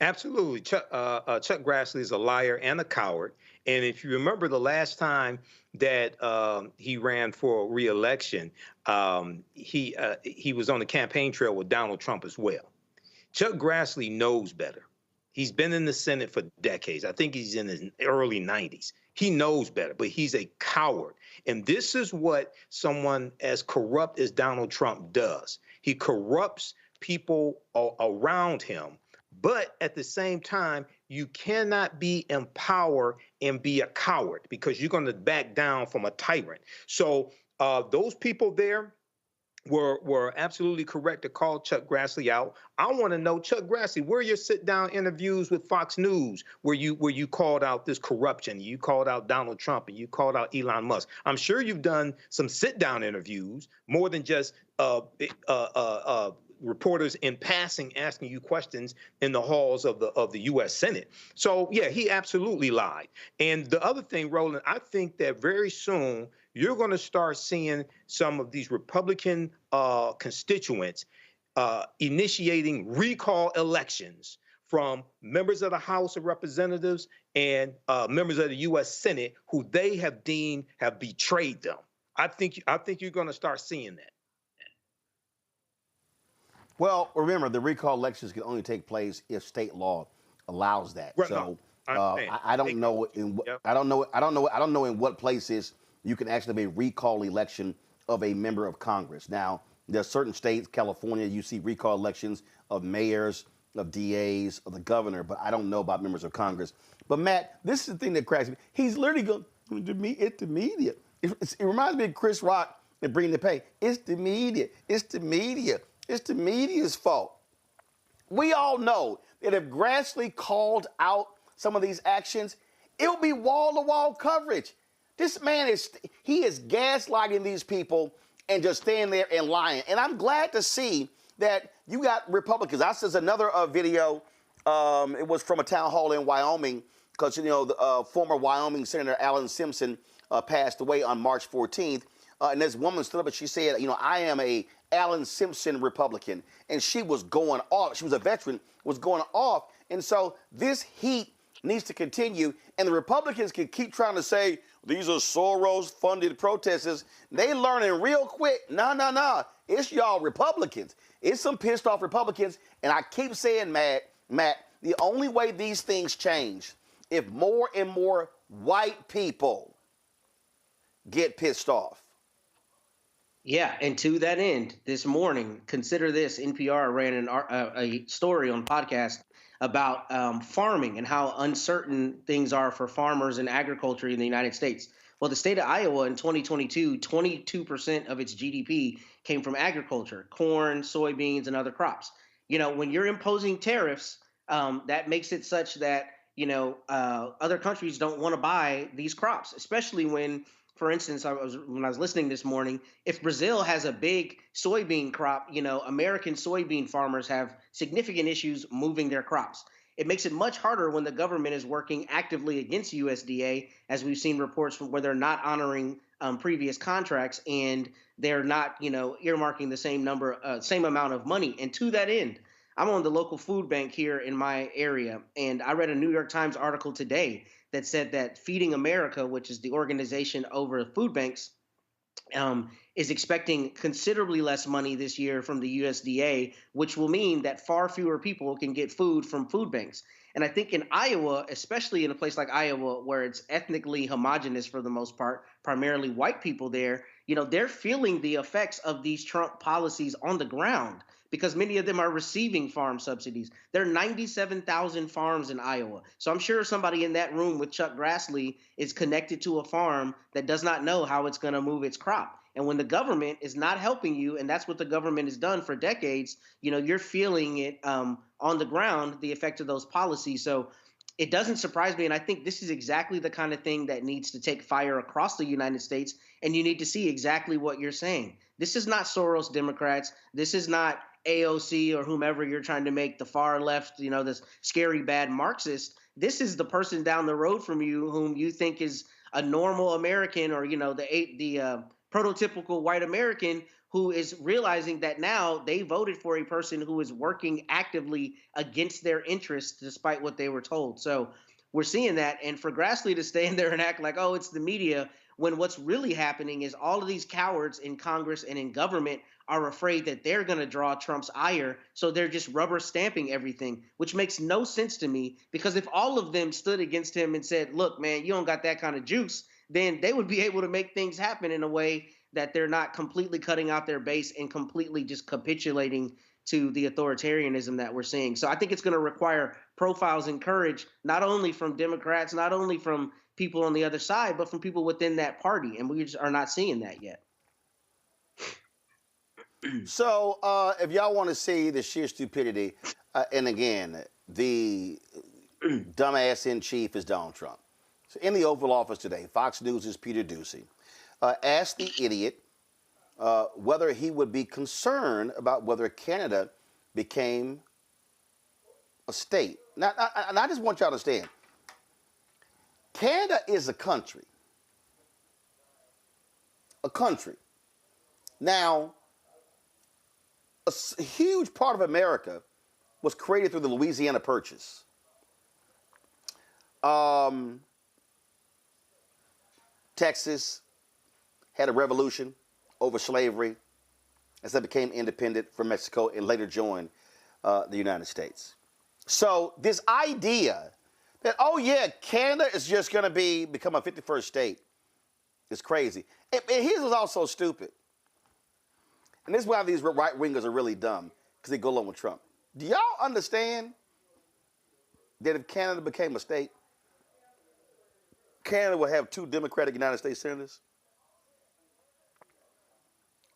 Absolutely. Chuck Grassley is a liar and a coward. And if you remember the last time that he ran for re-election, he was on the campaign trail with Donald Trump as well. Chuck Grassley knows better. He's been in the Senate for decades. I think he's in his early 90s. He knows better, but he's a coward. And this is what someone as corrupt as Donald Trump does. He corrupts people around him. But at the same time, you cannot be in power and be a coward because you're going to back down from a tyrant. So those people there were absolutely correct to call Chuck Grassley out. I want to know, Chuck Grassley, where are your sit-down interviews with Fox News where you called out this corruption, you called out Donald Trump, and you called out Elon Musk? I'm sure you've done some sit-down interviews more than just reporters in passing asking you questions in the halls of the U.S. Senate. So, yeah, he absolutely lied. And the other thing, Roland, I think that very soon you're going to start seeing some of these Republican constituents initiating recall elections from members of the House of Representatives and members of the U.S. Senate who they have deemed have betrayed them. I think you're going to start seeing that. Well, remember, the recall elections can only take place if state law allows that. Right, so no, I don't know I don't know in what places you can actually have a recall election of a member of Congress. Now, there are certain states, California, you see recall elections of mayors, of DAs, of the governor, but I don't know about members of Congress. But Matt, this is the thing that cracks me. He's literally going, it's the media. It reminds me of Chris Rock and Bring the Pain. It's the media. It's the media. It's the media's fault. We all know that if Grassley called out some of these actions, it will be wall-to-wall coverage. This man is gaslighting these people and just staying there and lying. And I'm glad to see that you got Republicans. I saw another video. It was from a town hall in Wyoming because, the former Wyoming Senator Alan Simpson passed away on March 14th. And this woman stood up and she said, I am a Alan Simpson Republican. And she was going off. She was a veteran, was going off. And so this heat needs to continue. And the Republicans can keep trying to say, these are Soros-funded protesters. They learning real quick. No. It's y'all Republicans. It's some pissed off Republicans. And I keep saying, Matt, the only way these things change, if more and more white people get pissed off. Yeah, and to that end, this morning, consider this, NPR ran a story on podcast about farming and how uncertain things are for farmers and agriculture in the United States. Well, the state of Iowa in 2022, 22% of its GDP came from agriculture, corn, soybeans, and other crops. When you're imposing tariffs, that makes it such that, other countries don't want to buy these crops, especially when, for instance, when I was listening this morning, if Brazil has a big soybean crop, American soybean farmers have significant issues moving their crops. It makes it much harder when the government is working actively against USDA, as we've seen reports from where they're not honoring previous contracts and they're not, earmarking the same amount of money. And to that end, I'm on the local food bank here in my area, and I read a New York Times article today that said that Feeding America, which is the organization over food banks, is expecting considerably less money this year from the USDA, which will mean that far fewer people can get food from food banks. And I think in Iowa, especially in a place like Iowa, where it's ethnically homogenous for the most part, primarily white people there, they're feeling the effects of these Trump policies on the ground because many of them are receiving farm subsidies. There are 97,000 farms in Iowa. So I'm sure somebody in that room with Chuck Grassley is connected to a farm that does not know how it's going to move its crop. And when the government is not helping you, and that's what the government has done for decades, you're feeling it on the ground, the effect of those policies. So it doesn't surprise me. And I think this is exactly the kind of thing that needs to take fire across the United States. And you need to see exactly what you're saying. This is not Soros Democrats. This is not AOC or whomever you're trying to make the far left, this scary bad Marxist. This is the person down the road from you whom you think is a normal American or, the prototypical white American who is realizing that now they voted for a person who is working actively against their interests despite what they were told. So we're seeing that. And for Grassley to stand there and act like, oh, it's the media, when what's really happening is all of these cowards in Congress and in government are afraid that they're going to draw Trump's ire. So they're just rubber stamping everything, which makes no sense to me, because if all of them stood against him and said, look, man, you don't got that kind of juice, then they would be able to make things happen in a way that they're not completely cutting out their base and completely just capitulating to the authoritarianism that we're seeing. So I think it's going to require profiles and courage, not only from Democrats, not only from people on the other side, but from people within that party. And we just are not seeing that yet. So if y'all want to see the sheer stupidity, and again, the dumbass in chief is Donald Trump. So in the Oval Office today, Fox News' Peter Doocy asked the idiot whether he would be concerned about whether Canada became a state. Now, I just want y'all to understand, Canada is a country. A country. Now, a huge part of America was created through the Louisiana Purchase. Texas had a revolution over slavery as they became independent from Mexico and later joined the United States. So this idea that, oh yeah, Canada is just going to become a 51st state is crazy. And his was also stupid. And this is why these right-wingers are really dumb, because they go along with Trump. Do y'all understand that if Canada became a state, Canada would have 2 Democratic United States senators?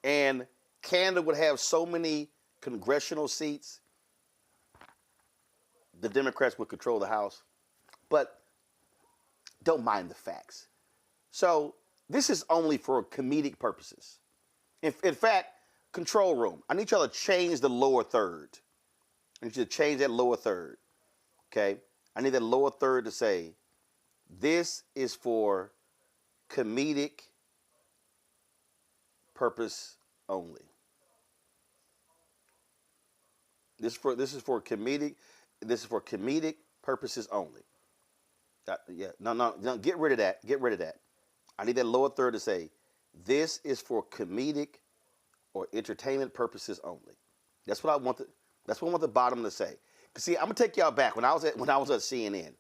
And Canada would have so many congressional seats, the Democrats would control the House. But don't mind the facts. So this is only for comedic purposes. In fact, control room, I need y'all to change the lower third. I need you to change that lower third, okay? I need that lower third to say, this is for comedic purpose only. This is for comedic purposes only. No, get rid of that. Get rid of that. I need that lower third to say, this is for comedic or entertainment purposes only. That's what I want. That's what I want the bottom to say. Cause see, I'm gonna take y'all back when I was at CNN.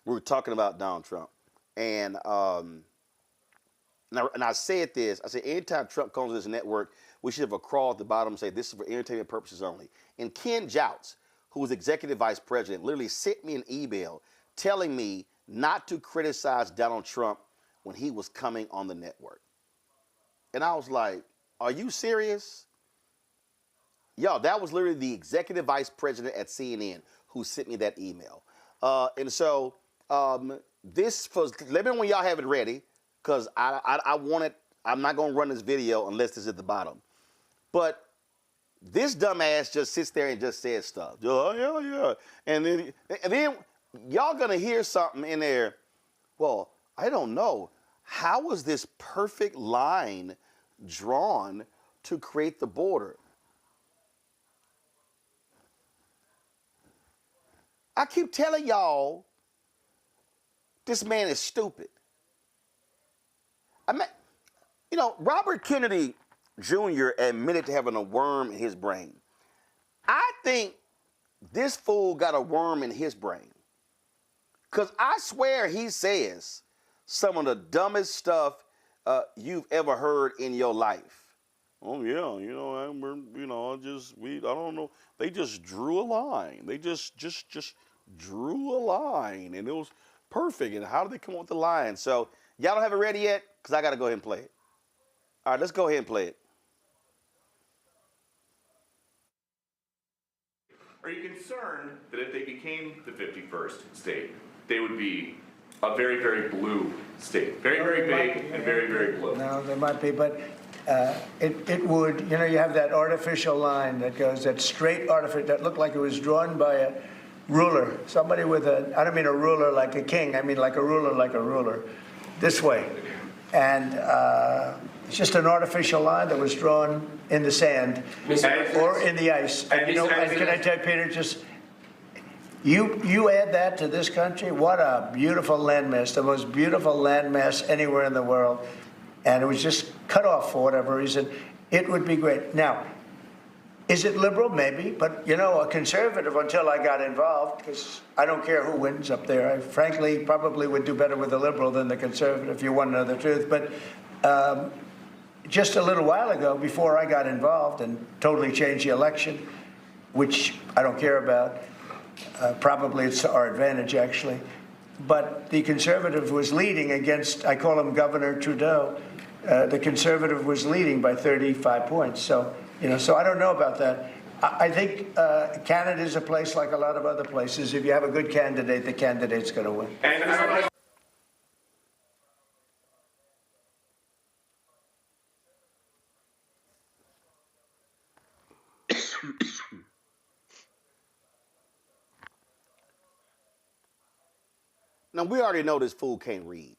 We were talking about Donald Trump, and I said this. I said anytime Trump comes to this network, we should have a crawl at the bottom and say this is for entertainment purposes only. And Ken Jouts, who was executive vice president, literally sent me an email telling me not to criticize Donald Trump when he was coming on the network. And I was like, are you serious? Yo, that was literally the executive vice president at CNN who sent me that email. And so this, let me know when y'all have it ready, because I want it. I'm not going to run this video unless it's at the bottom. But this dumbass just sits there and just says stuff. Yeah. And then y'all going to hear something in there. Well, I don't know. How was this perfect line drawn to create the border? I keep telling y'all, this man is stupid. I mean, you know, Robert Kennedy Jr. admitted to having a worm in his brain. I think this fool got a worm in his brain. Because I swear he says some of the dumbest stuff you've ever heard in your life. Oh yeah, you know, I don't know. They just drew a line. They just drew a line, and it was perfect. And how did they come up with the line? So y'all don't have it ready yet, because I got to go ahead and play it. All right, let's go ahead and play it. Are you concerned that if they became the 51st state, they would be a very, very blue state? Very, very big and very, very blue. No, there might be, but it would, you know, you have that artificial line that goes, that straight artificial, that looked like it was drawn by a ruler. Somebody with a, I don't mean a ruler like a king, I mean like a ruler, this way. And it's just an artificial line that was drawn in the sand or in the ice. And you know, and can I tell you, Peter, just you add that to this country, what a beautiful landmass, the most beautiful landmass anywhere in the world. And it was just cut off for whatever reason. It would be great. Now, is it liberal? Maybe. But, you know, a conservative until I got involved, because I don't care who wins up there. I frankly probably would do better with the liberal than the conservative, if you want to know the truth. But just a little while ago, before I got involved and totally changed the election, which I don't care about, probably it's to our advantage, actually. But the conservative was leading against, I call him Governor Trudeau. The conservative was leading by 35 points. So, you know, so I don't know about that. I think Canada is a place like a lot of other places. If you have a good candidate, the candidate's going to win. Now, we already know this fool can't read.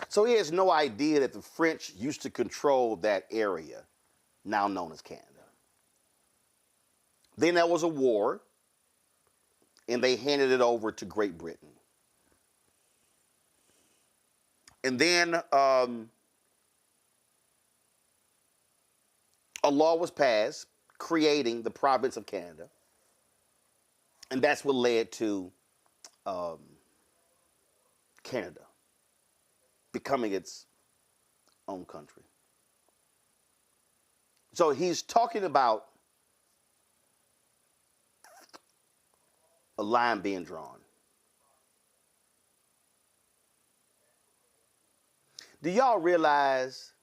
So he has no idea that the French used to control that area, now known as Canada. Then there was a war, and they handed it over to Great Britain. And then a law was passed creating the province of Canada. And that's what led to Canada becoming its own country. So he's talking about a line being drawn. Do y'all realize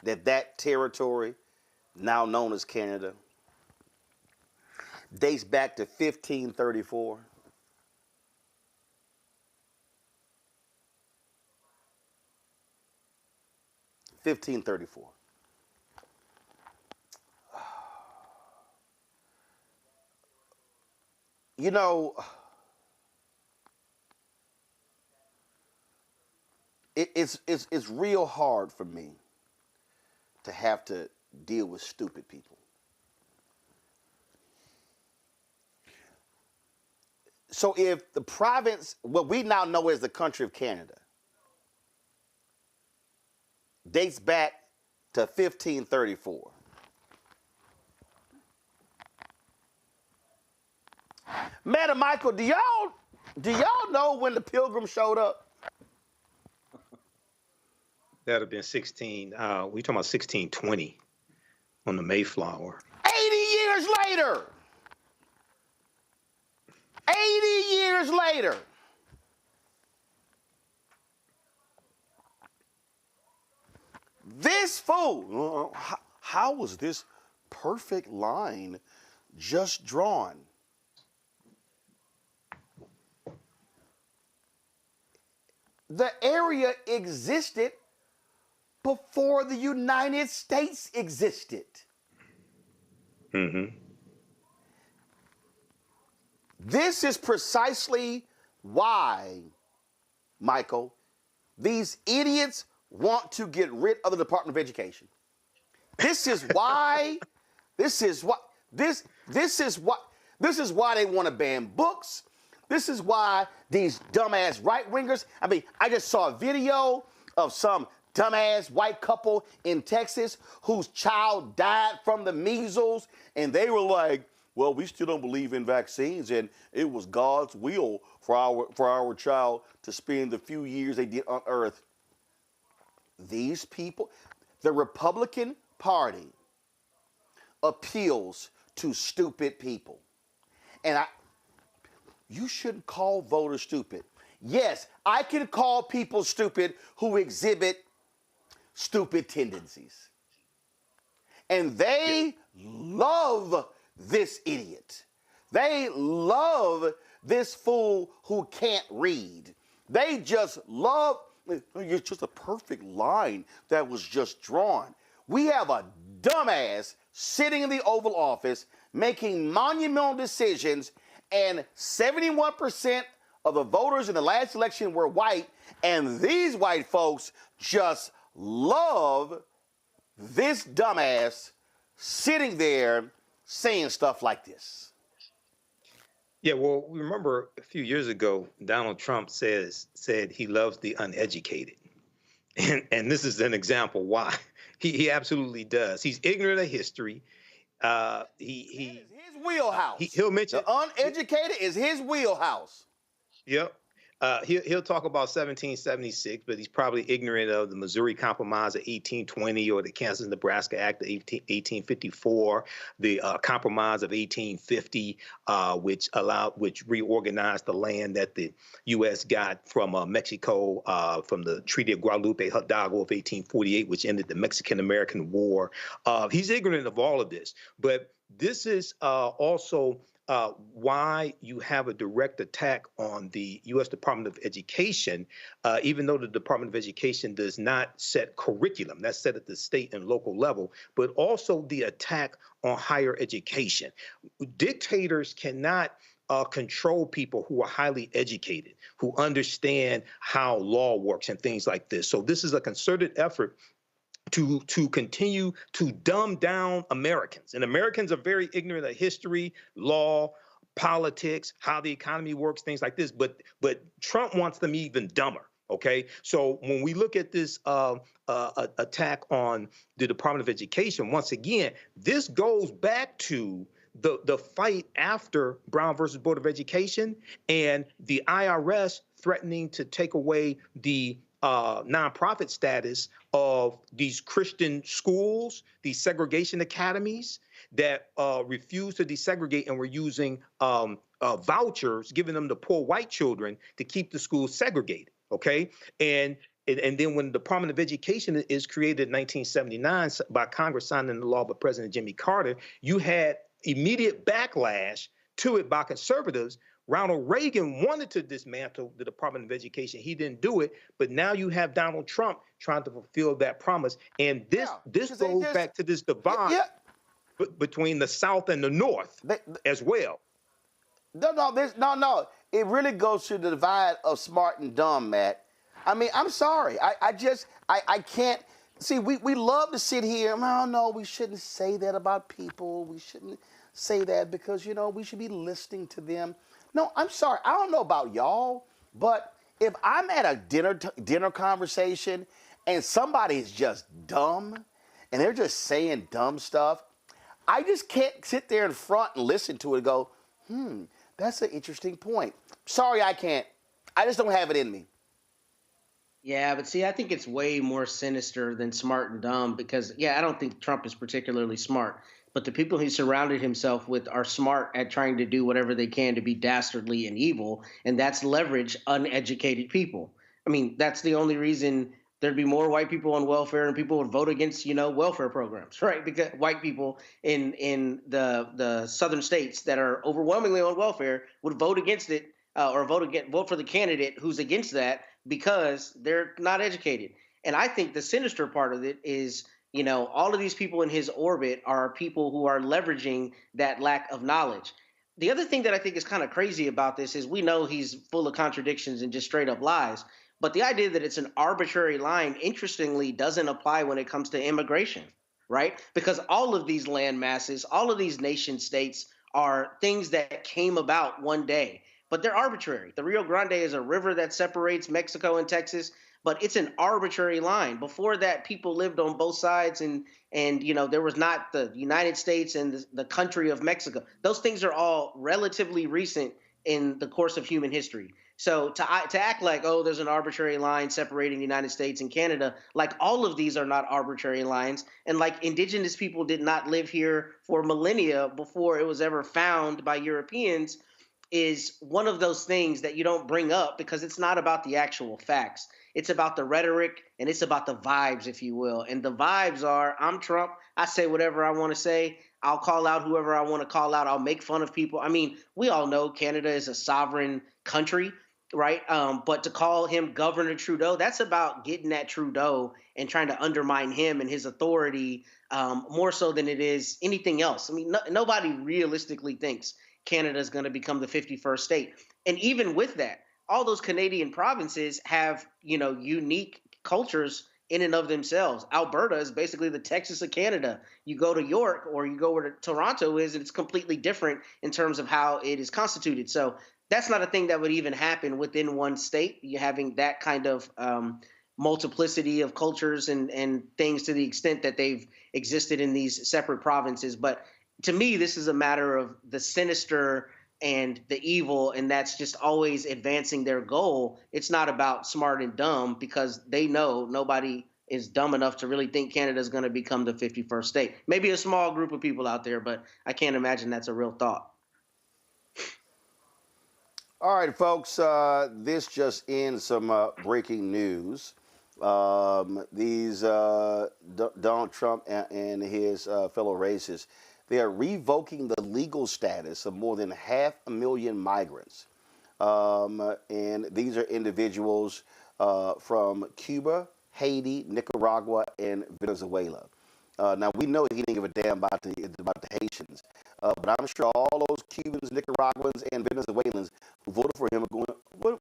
that that territory, now known as Canada, dates back to 1534? You know, it's real hard for me to have to deal with stupid people. So if the province, what we now know as the country of Canada, dates back to 1534. Madam Michael, do y'all know when the Pilgrims showed up? That'd have been 16. We talking about 1620 on the Mayflower. 80 years later. 80 years later. This fool, how was this perfect line just drawn? The area existed before the United States existed. Mm-hmm. This is precisely why, Michael, these idiots want to get rid of the Department of Education. This is why, this is why they want to ban books. This is why these dumbass right-wingers, I mean, I just saw a video of some dumbass white couple in Texas whose child died from the measles, and they were like, well, we still don't believe in vaccines, and it was God's will for our child to spend the few years they did on earth. These people, the Republican Party appeals to stupid people. And you shouldn't call voters stupid. Yes, I can call people stupid who exhibit stupid tendencies. And they love this idiot. They love this fool who can't read. They just love, it's just a perfect line that was just drawn. We have a dumbass sitting in the Oval Office making monumental decisions, and 71% of the voters in the last election were white, and these white folks just love this dumbass sitting there saying stuff like this. Yeah, well, remember a few years ago, Donald Trump said he loves the uneducated. And this is an example why. He absolutely does. He's ignorant of history. His wheelhouse. He'll mention the uneducated is his wheelhouse. Yep. He'll talk about 1776, but he's probably ignorant of the Missouri Compromise of 1820 or the Kansas-Nebraska Act of 1854, the Compromise of 1850, which reorganized the land that the U.S. got from Mexico from the Treaty of Guadalupe Hidalgo of 1848, which ended the Mexican-American War. He's ignorant of all of this, but this is also why you have a direct attack on the U.S. Department of Education, even though the Department of Education does not set curriculum, that's set at the state and local level, but also the attack on higher education. Dictators cannot control people who are highly educated, who understand how law works and things like this. So this is a concerted effort to continue to dumb down Americans. And Americans are very ignorant of history, law, politics, how the economy works, things like this. But Trump wants them even dumber. Okay, so when we look at this attack on the Department of Education, once again, this goes back to the fight after Brown versus Board of Education and the IRS threatening to take away the nonprofit status of these Christian schools, these segregation academies that refuse to desegregate and were using vouchers, giving them to poor white children to keep the schools segregated. Okay, and then when the Department of Education is created in 1979 by Congress signing the law by President Jimmy Carter, you had immediate backlash to it by conservatives. Ronald Reagan wanted to dismantle the Department of Education. He didn't do it, but now you have Donald Trump trying to fulfill that promise. And this goes back to this divide between the South and the North as well. No. It really goes to the divide of smart and dumb, Matt. I mean, I'm sorry. I can't. See, we love to sit here. Oh, no, we shouldn't say that about people. We shouldn't say that because, we should be listening to them. No, I'm sorry. I don't know about y'all, but if I'm at a dinner conversation and somebody is just dumb and they're just saying dumb stuff, I just can't sit there in front and listen to it and go, that's an interesting point. Sorry, I can't. I just don't have it in me. Yeah, but see, I think it's way more sinister than smart and dumb because, I don't think Trump is particularly smart. But the people he surrounded himself with are smart at trying to do whatever they can to be dastardly and evil, and that's leverage uneducated people. I mean, that's the only reason there'd be more white people on welfare and people would vote against, welfare programs, right? Because white people in the southern states that are overwhelmingly on welfare would vote against it or vote for the candidate who's against that because they're not educated. And I think the sinister part of it is, all of these people in his orbit are people who are leveraging that lack of knowledge. The other thing that I think is kind of crazy about this is we know he's full of contradictions and just straight up lies. But the idea that it's an arbitrary line, interestingly, doesn't apply when it comes to immigration, right? Because all of these land masses, all of these nation states are things that came about one day, but they're arbitrary. The Rio Grande is a river that separates Mexico and Texas, but it's an arbitrary line. Before that, people lived on both sides and there was not the United States and the country of Mexico. Those things are all relatively recent in the course of human history. So to act like, there's an arbitrary line separating the United States and Canada, like all of these are not arbitrary lines. And like indigenous people did not live here for millennia before it was ever found by Europeans is one of those things that you don't bring up because it's not about the actual facts. It's about the rhetoric and it's about the vibes, if you will. And the vibes are, I'm Trump. I say whatever I want to say. I'll call out whoever I want to call out. I'll make fun of people. I mean, we all know Canada is a sovereign country, right? But to call him Governor Trudeau, that's about getting at Trudeau and trying to undermine him and his authority more so than it is anything else. I mean, nobody realistically thinks Canada is going to become the 51st state. And even with that, all those Canadian provinces have, unique cultures in and of themselves. Alberta is basically the Texas of Canada. You go to York or you go where Toronto is, and it's completely different in terms of how it is constituted. So that's not a thing that would even happen within one state. You having that kind of multiplicity of cultures and things to the extent that they've existed in these separate provinces. But to me, this is a matter of the sinister and the evil, and that's just always advancing their goal. It's not about smart and dumb, because they know nobody is dumb enough to really think Canada is going to become the 51st state. Maybe a small group of people out there, but I can't imagine that's a real thought. All right, folks, this just in some breaking news. Donald Trump and his fellow racists, they are revoking the legal status of more than 500,000 migrants. And these are individuals from Cuba, Haiti, Nicaragua, and Venezuela. Now, we know he didn't give a damn about the Haitians, but I'm sure all those Cubans, Nicaraguans, and Venezuelans who voted for him are going, what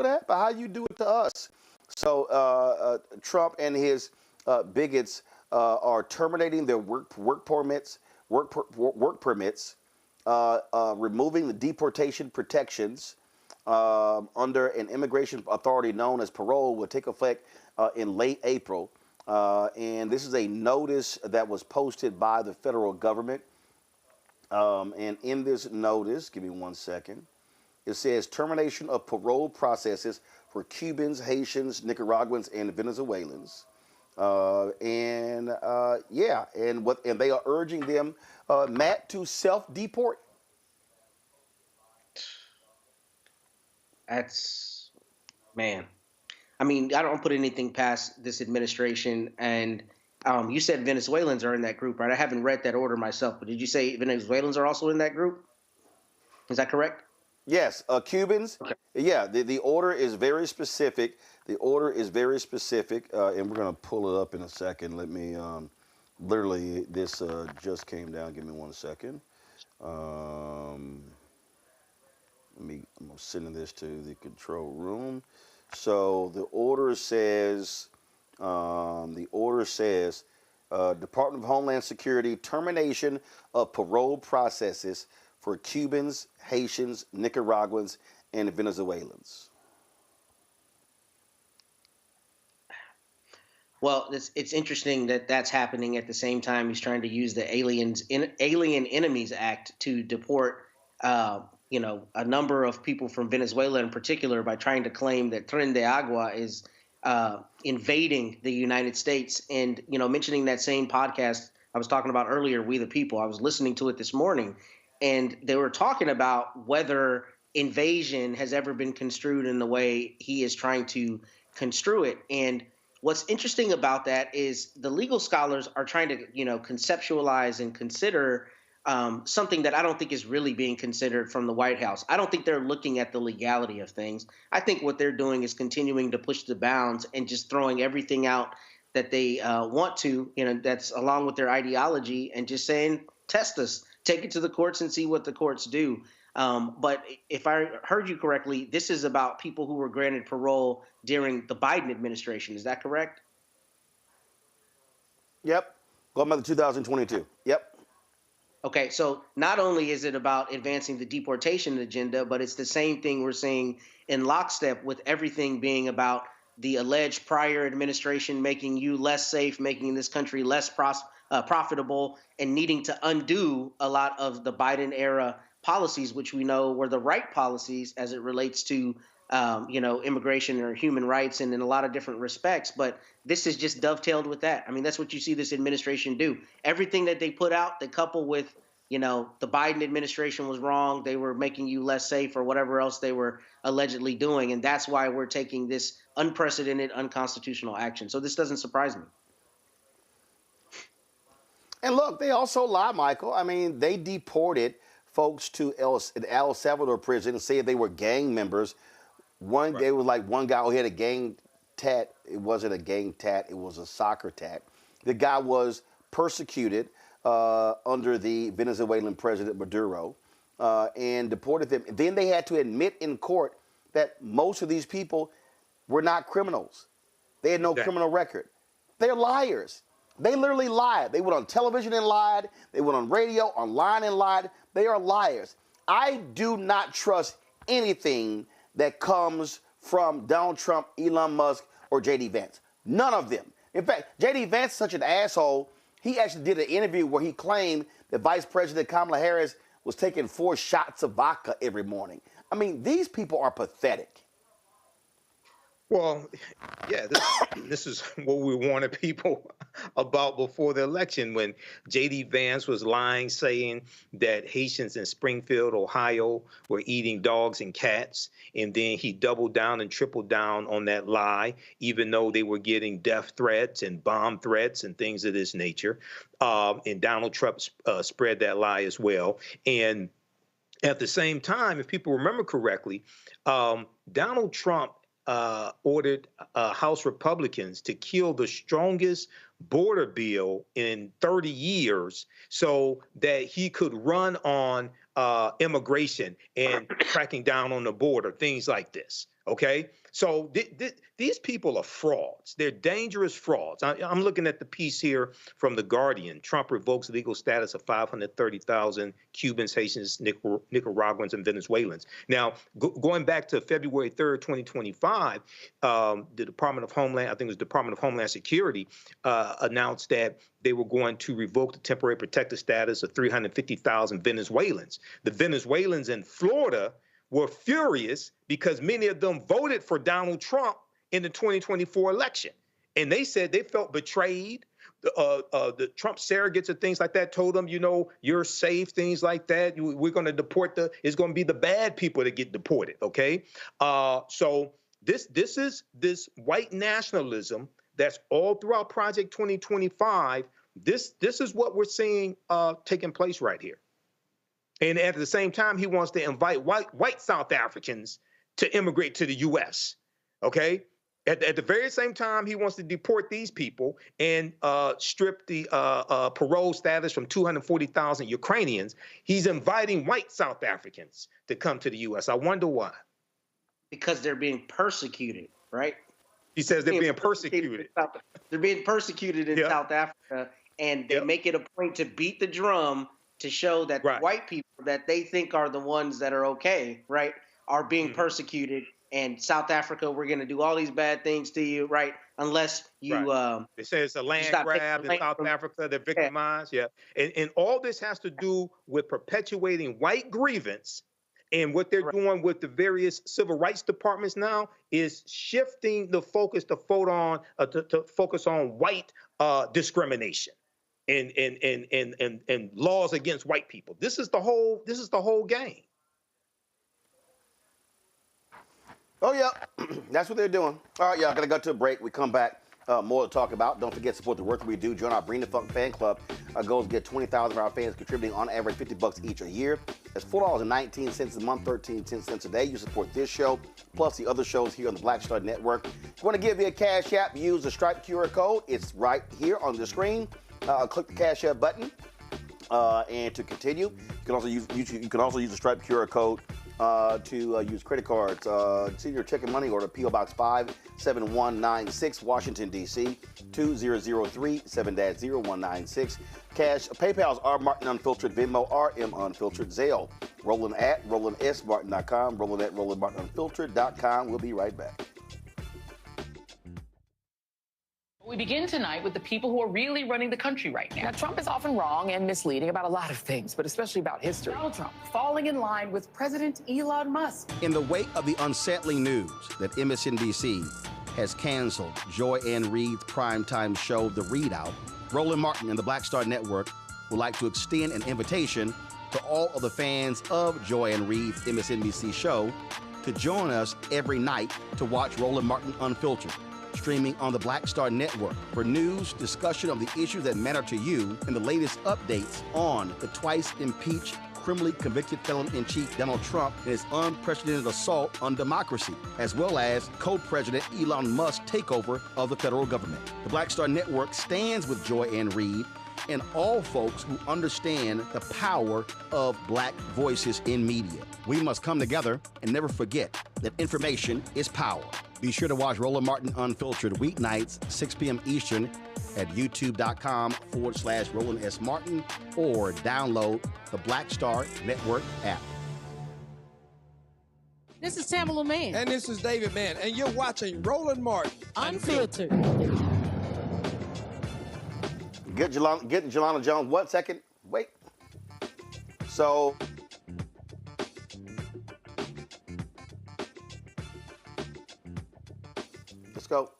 happened? How you do it to us? So Trump and his bigots are terminating their work permits, removing the deportation protections under an immigration authority known as parole, will take effect in late April. And this is a notice that was posted by the federal government. And in this notice, give me 1 second, it says termination of parole processes for Cubans, Haitians, Nicaraguans, and Venezuelans. And they are urging them, Matt, to self-deport. That's, man. I mean, I don't put anything past this administration. And you said Venezuelans are in that group, right? I haven't read that order myself, but did you say Venezuelans are also in that group? Is that correct? Yes, Cubans. Okay. Yeah, the order is very specific. The order is very specific, and we're going to pull it up in a second. Let me, literally, this just came down. Give me 1 second. I'm sending this to the control room. So the order says, Department of Homeland Security, termination of parole processes for Cubans, Haitians, Nicaraguans, and Venezuelans. Well, it's interesting that that's happening at the same time he's trying to use the Alien Enemies Act to deport, a number of people from Venezuela in particular, by trying to claim that Tren de Agua is invading the United States. And, mentioning that same podcast I was talking about earlier, We the People, I was listening to it this morning, and they were talking about whether invasion has ever been construed in the way he is trying to construe it. And what's interesting about that is the legal scholars are trying to, conceptualize and consider something that I don't think is really being considered from the White House. I don't think they're looking at the legality of things. I think what they're doing is continuing to push the bounds and just throwing everything out that they want to, that's along with their ideology, and just saying, test us, take it to the courts and see what the courts do. But if I heard you correctly, this is about people who were granted parole during the Biden administration. Is that correct? Yep. Going back to 2022. Yep. Okay, so not only is it about advancing the deportation agenda, but it's the same thing we're seeing in lockstep with everything being about the alleged prior administration making you less safe, making this country less profitable, and needing to undo a lot of the Biden era policies, which we know were the right policies as it relates to, immigration or human rights, and in a lot of different respects. But this is just dovetailed with that. I mean, that's what you see this administration do. Everything that they put out, they couple with, the Biden administration was wrong. They were making you less safe, or whatever else they were allegedly doing. And that's why we're taking this unprecedented, unconstitutional action. So this doesn't surprise me. And look, they also lie, Michael. I mean, they deported folks to El Salvador prison and said they were gang members. There was like one guy who had a gang tat. It wasn't a gang tat. It was a soccer tat. The guy was persecuted under the Venezuelan president Maduro and deported them. Then they had to admit in court that most of these people were not criminals. They had no criminal record. They're liars. They literally lied. They went on television and lied. They went on radio, online and lied. They are liars. I do not trust anything that comes from Donald Trump, Elon Musk, or J.D. Vance. None of them. In fact, J.D. Vance is such an asshole. He actually did an interview where he claimed that Vice President Kamala Harris was taking 4 shots of vodka every morning. I mean, these people are pathetic. Well, yeah, this is what we warned people about before the election when J.D. Vance was lying, saying that Haitians in Springfield, Ohio were eating dogs and cats. And then he doubled down and tripled down on that lie, even though they were getting death threats and bomb threats and things of this nature. And Donald Trump spread that lie as well. And at the same time, if people remember correctly, Donald Trump ordered House Republicans to kill the strongest border bill in 30 years so that he could run on immigration and cracking down on the border, things like this. Okay, so these people are frauds. They're dangerous frauds. I'm looking at the piece here from The Guardian. Trump revokes legal status of 530,000 Cubans, Haitians, Nicaraguans, and Venezuelans. Now, going back to February 3rd, 2025, the Department of Homeland, I think it was Department of Homeland Security, announced that they were going to revoke the temporary protected status of 350,000 Venezuelans. The Venezuelans in Florida were furious because many of them voted for Donald Trump in the 2024 election. And they said they felt betrayed. The Trump surrogates and things like that told them, you know, you're safe, things like that. We're going to deport it's going to be the bad people that get deported, okay? So this is this white nationalism that's all throughout Project 2025. This is what we're seeing taking place right here. And at the same time, he wants to invite white South Africans to immigrate to the U.S., okay? At the very same time, he wants to deport these people and strip the parole status from 240,000 Ukrainians. He's inviting white South Africans to come to the U.S. I wonder why. Because they're being persecuted, right? He says they're being persecuted. They're being persecuted in South Africa, and they make it a point to beat the drum to show that the white people that they think are the ones that are okay, right, are being persecuted. And South Africa, we're going to do all these bad things to you, right, unless you they say it's a land grab in South Africa, they're victimized, And all this has to do with perpetuating white grievance. And what they're doing with the various civil rights departments now is shifting the focus to focus on white discrimination. And laws against white people. This is the whole game. Oh yeah, that's what they're doing. All right, y'all, gotta go to a break. We come back, more to talk about. Don't forget to support the work that we do. Join our Bring the Funk fan club. Our goal is to get 20,000 of our fans contributing on average $50 each a year. That's $4.19 a month, 13 cents a day. You support this show, plus the other shows here on the Black Star Network. If you want to give me a Cash App, use the Stripe QR code. It's right here on the screen. Click the Cash App button, and to continue, you can also use the Stripe QR code to use credit cards. Senior checking money order, P.O. Box 57196, Washington, D.C. 2003 7-0196. Cash, PayPal's R Martin Unfiltered, Venmo RM Unfiltered, Zelle. Roland at RolandSMartin.com, Roland at RolandMartinUnfiltered.com. We'll be right back. We begin tonight with the people who are really running the country right now. Now, Trump is often wrong and misleading about a lot of things, but especially about history. Donald Trump falling in line with President Elon Musk. In the wake of the unsettling news that MSNBC has canceled Joy Ann Reid's primetime show, The Readout, Roland Martin and the Black Star Network would like to extend an invitation to all of the fans of Joy Ann Reid's MSNBC show to join us every night to watch Roland Martin Unfiltered, streaming on the Black Star Network for news, discussion of the issues that matter to you, and the latest updates on the twice impeached, criminally convicted felon-in-chief Donald Trump and his unprecedented assault on democracy, as well as co-president Elon Musk's takeover of the federal government. The Black Star Network stands with Joy Ann Reid and all folks who understand the power of black voices in media. We must come together and never forget that information is power. Be sure to watch Roland Martin Unfiltered weeknights, 6 p.m. Eastern at youtube.com/Roland S. Martin or download the Black Star Network app. This is Tamala Mann. And this is David Mann. And you're watching Roland Martin Unfiltered. Get Jelana Jones 1 second. Wait. So let's go.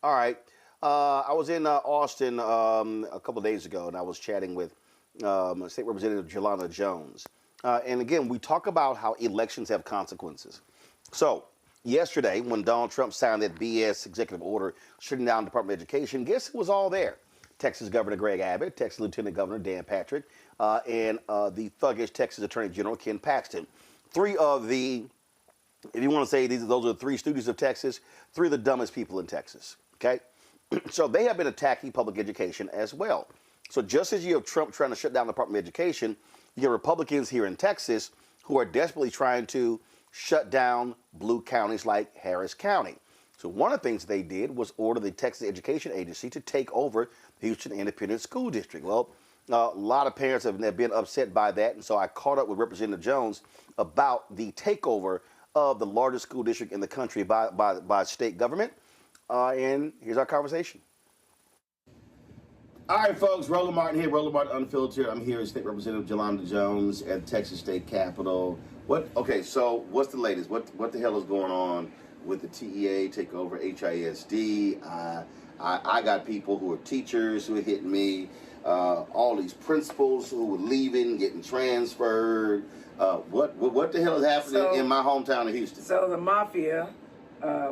All right. I was in Austin a couple of days ago, and I was chatting with State Representative Jelana Jones. And again, we talk about how elections have consequences. So yesterday, when Donald Trump signed that BS executive order shutting down the Department of Education, guess who was all there? Texas Governor Greg Abbott, Texas Lieutenant Governor Dan Patrick, and the thuggish Texas Attorney General Ken Paxton. Three of the, if you want to say those are the three stooges of Texas, three of the dumbest people in Texas, okay? So they have been attacking public education as well. So just as you have Trump trying to shut down the Department of Education, you have Republicans here in Texas who are desperately trying to shut down blue counties like Harris County. So one of the things they did was order the Texas Education Agency to take over the Houston Independent School District. Well, a lot of parents have been upset by that, and so I caught up with Representative Jones about the takeover of the largest school district in the country by state government, and here's our conversation. All right, folks, Roland Martin here, Roland Martin Unfiltered. I'm here with State Representative Jelana Jones at the Texas State Capitol. Okay, so what's the latest? What the hell is going on with the TEA takeover, HISD? I got people who are teachers who are hitting me, all these principals who were leaving, getting transferred. What the hell is happening in my hometown of Houston? So the mafia,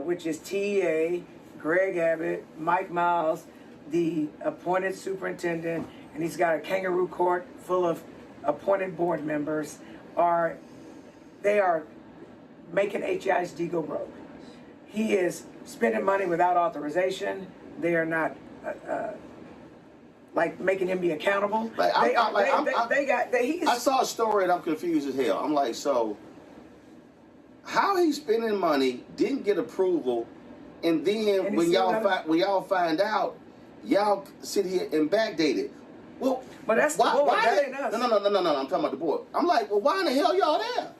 which is TEA, Greg Abbott, Mike Miles, the appointed superintendent, and he's got a kangaroo court full of appointed board members, they are making HISD go broke. He is spending money without authorization. They are not making him be accountable. I saw a story and I'm confused as hell. I'm like, so how he's spending money, didn't get approval, and then when y'all find out, y'all sit here and backdate it. Well, but that's the board. That ain't us. No. I'm talking about the board. I'm like, well, why in the hell y'all there?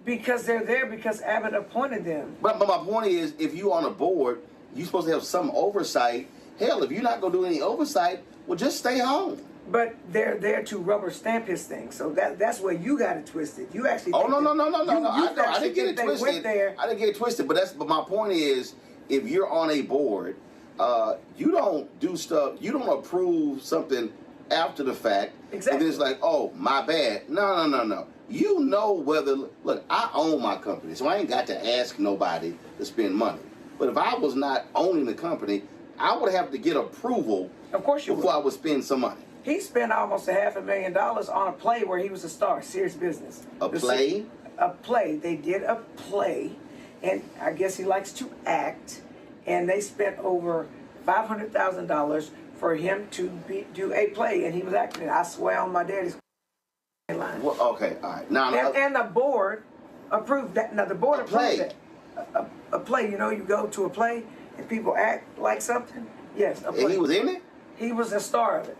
Because they're there because Abbott appointed them. But my point is, if you on a board, you're supposed to have some oversight. Hell, if you're not going to do any oversight, well, just stay home. But they're there to rubber stamp his thing. So that's where you got it twisted. You actually. Oh, no. I didn't get it twisted. I didn't get it twisted. But my point is, if you're on a board, you don't do stuff. You don't approve something after the fact. Exactly. And then it's like, oh, my bad. No. You know whether, look, I own my company, so I ain't got to ask nobody to spend money. But if I was not owning the company, I would have to get approval before I would spend some money. He spent almost $500,000 on a play where he was a star, serious business. A play? A play. They did a play, and I guess he likes to act, and they spent over $500,000 for him to do a play, and he was acting. I swear on my daddy's line. Well, okay, all right. Now, and the board approved that. Now, the board approved that. A play, you go to a play and people act like something. Yes, a play. And he was in it? He was the star of it.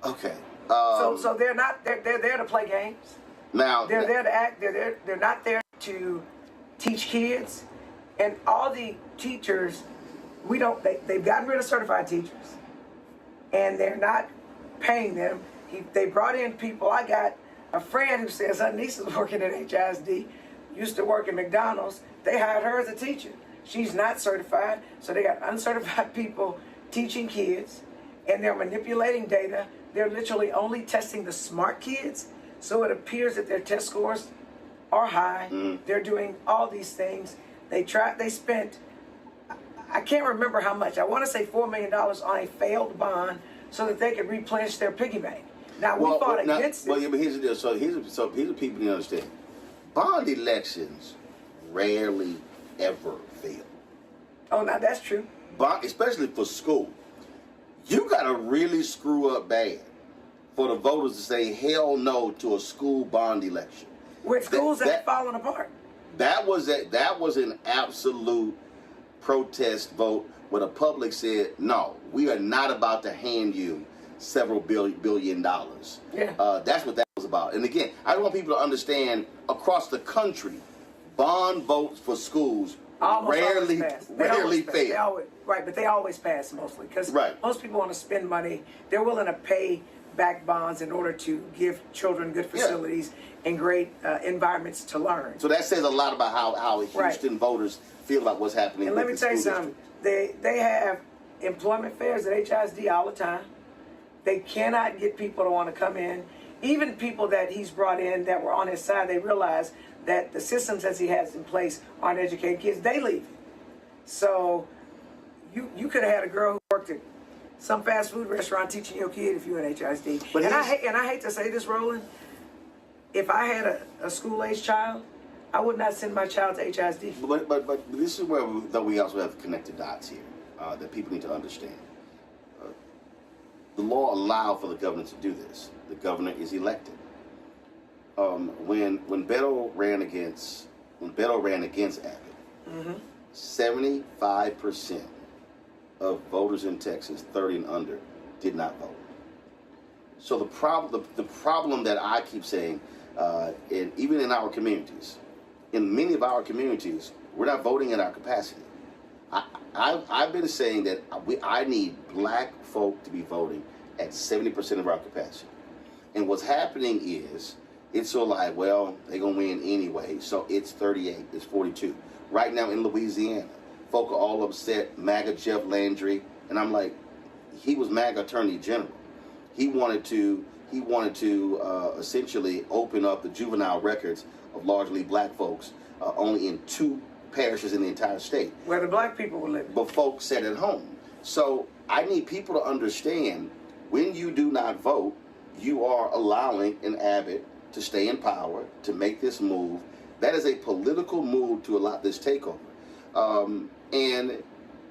Okay. So they're not. They're there to play games. Now they're there to act. They're not there to teach kids. And all the teachers, they've gotten rid of certified teachers, and they're not paying them. They brought in people. I got a friend who says her niece is working at HISD, used to work at McDonald's. They hired her as a teacher. She's not certified, so they got uncertified people teaching kids, and they're manipulating data. They're literally only testing the smart kids, so it appears that their test scores are high. They're doing all these things. They spent, I can't remember how much. I want to say $4 million on a failed bond so that they could replenish their piggy bank. Now, we fought against it. Well, yeah, but here's the deal. So here's the people you understand. Bond elections rarely ever fail. Oh, now that's true. Especially for school. You got to really screw up bad for the voters to say hell no to a school bond election. with schools that are falling apart. That was an absolute protest vote where the public said, no, we are not about to hand you several $billion. Yeah. That's what that was about. And again, I want people to understand across the country, bond votes for schools rarely fail. Right, but they always pass mostly because right. most people want to spend money. They're willing to pay back bonds in order to give children good facilities and great environments to learn. So that says a lot about how Houston voters feel about what's happening. And let me tell you something. They have employment fairs at HISD all the time. They cannot get people to want to come in. Even people that he's brought in that were on his side, they realize that the systems as he has in place aren't educating kids. They leave. So you could have had a girl who worked at some fast food restaurant teaching your kid if you were in HISD. But I hate to say this, Roland. If I had a school-age child, I would not send my child to HISD. But this is where we also have connected dots here that people need to understand. The law allowed for the governor to do this. The governor is elected. When Beto ran against Abbott, 75% of voters in Texas, 30 and under, did not vote. So the problem that I keep saying, even in our communities, in many of our communities, we're not voting in our capacity. I've been saying that I need black folk to be voting at 70% of our capacity. And what's happening is, it's so like, well, they're going to win anyway, so it's 38, it's 42. Right now in Louisiana, folk are all upset, MAGA Jeff Landry, and I'm like, he was MAGA Attorney General. He wanted to essentially open up the juvenile records of largely black folks only in 2 parishes in the entire state. Where the black people were living. But folks sat at home. So I need people to understand, when you do not vote, you are allowing an Abbott to stay in power, to make this move. That is a political move to allow this takeover. And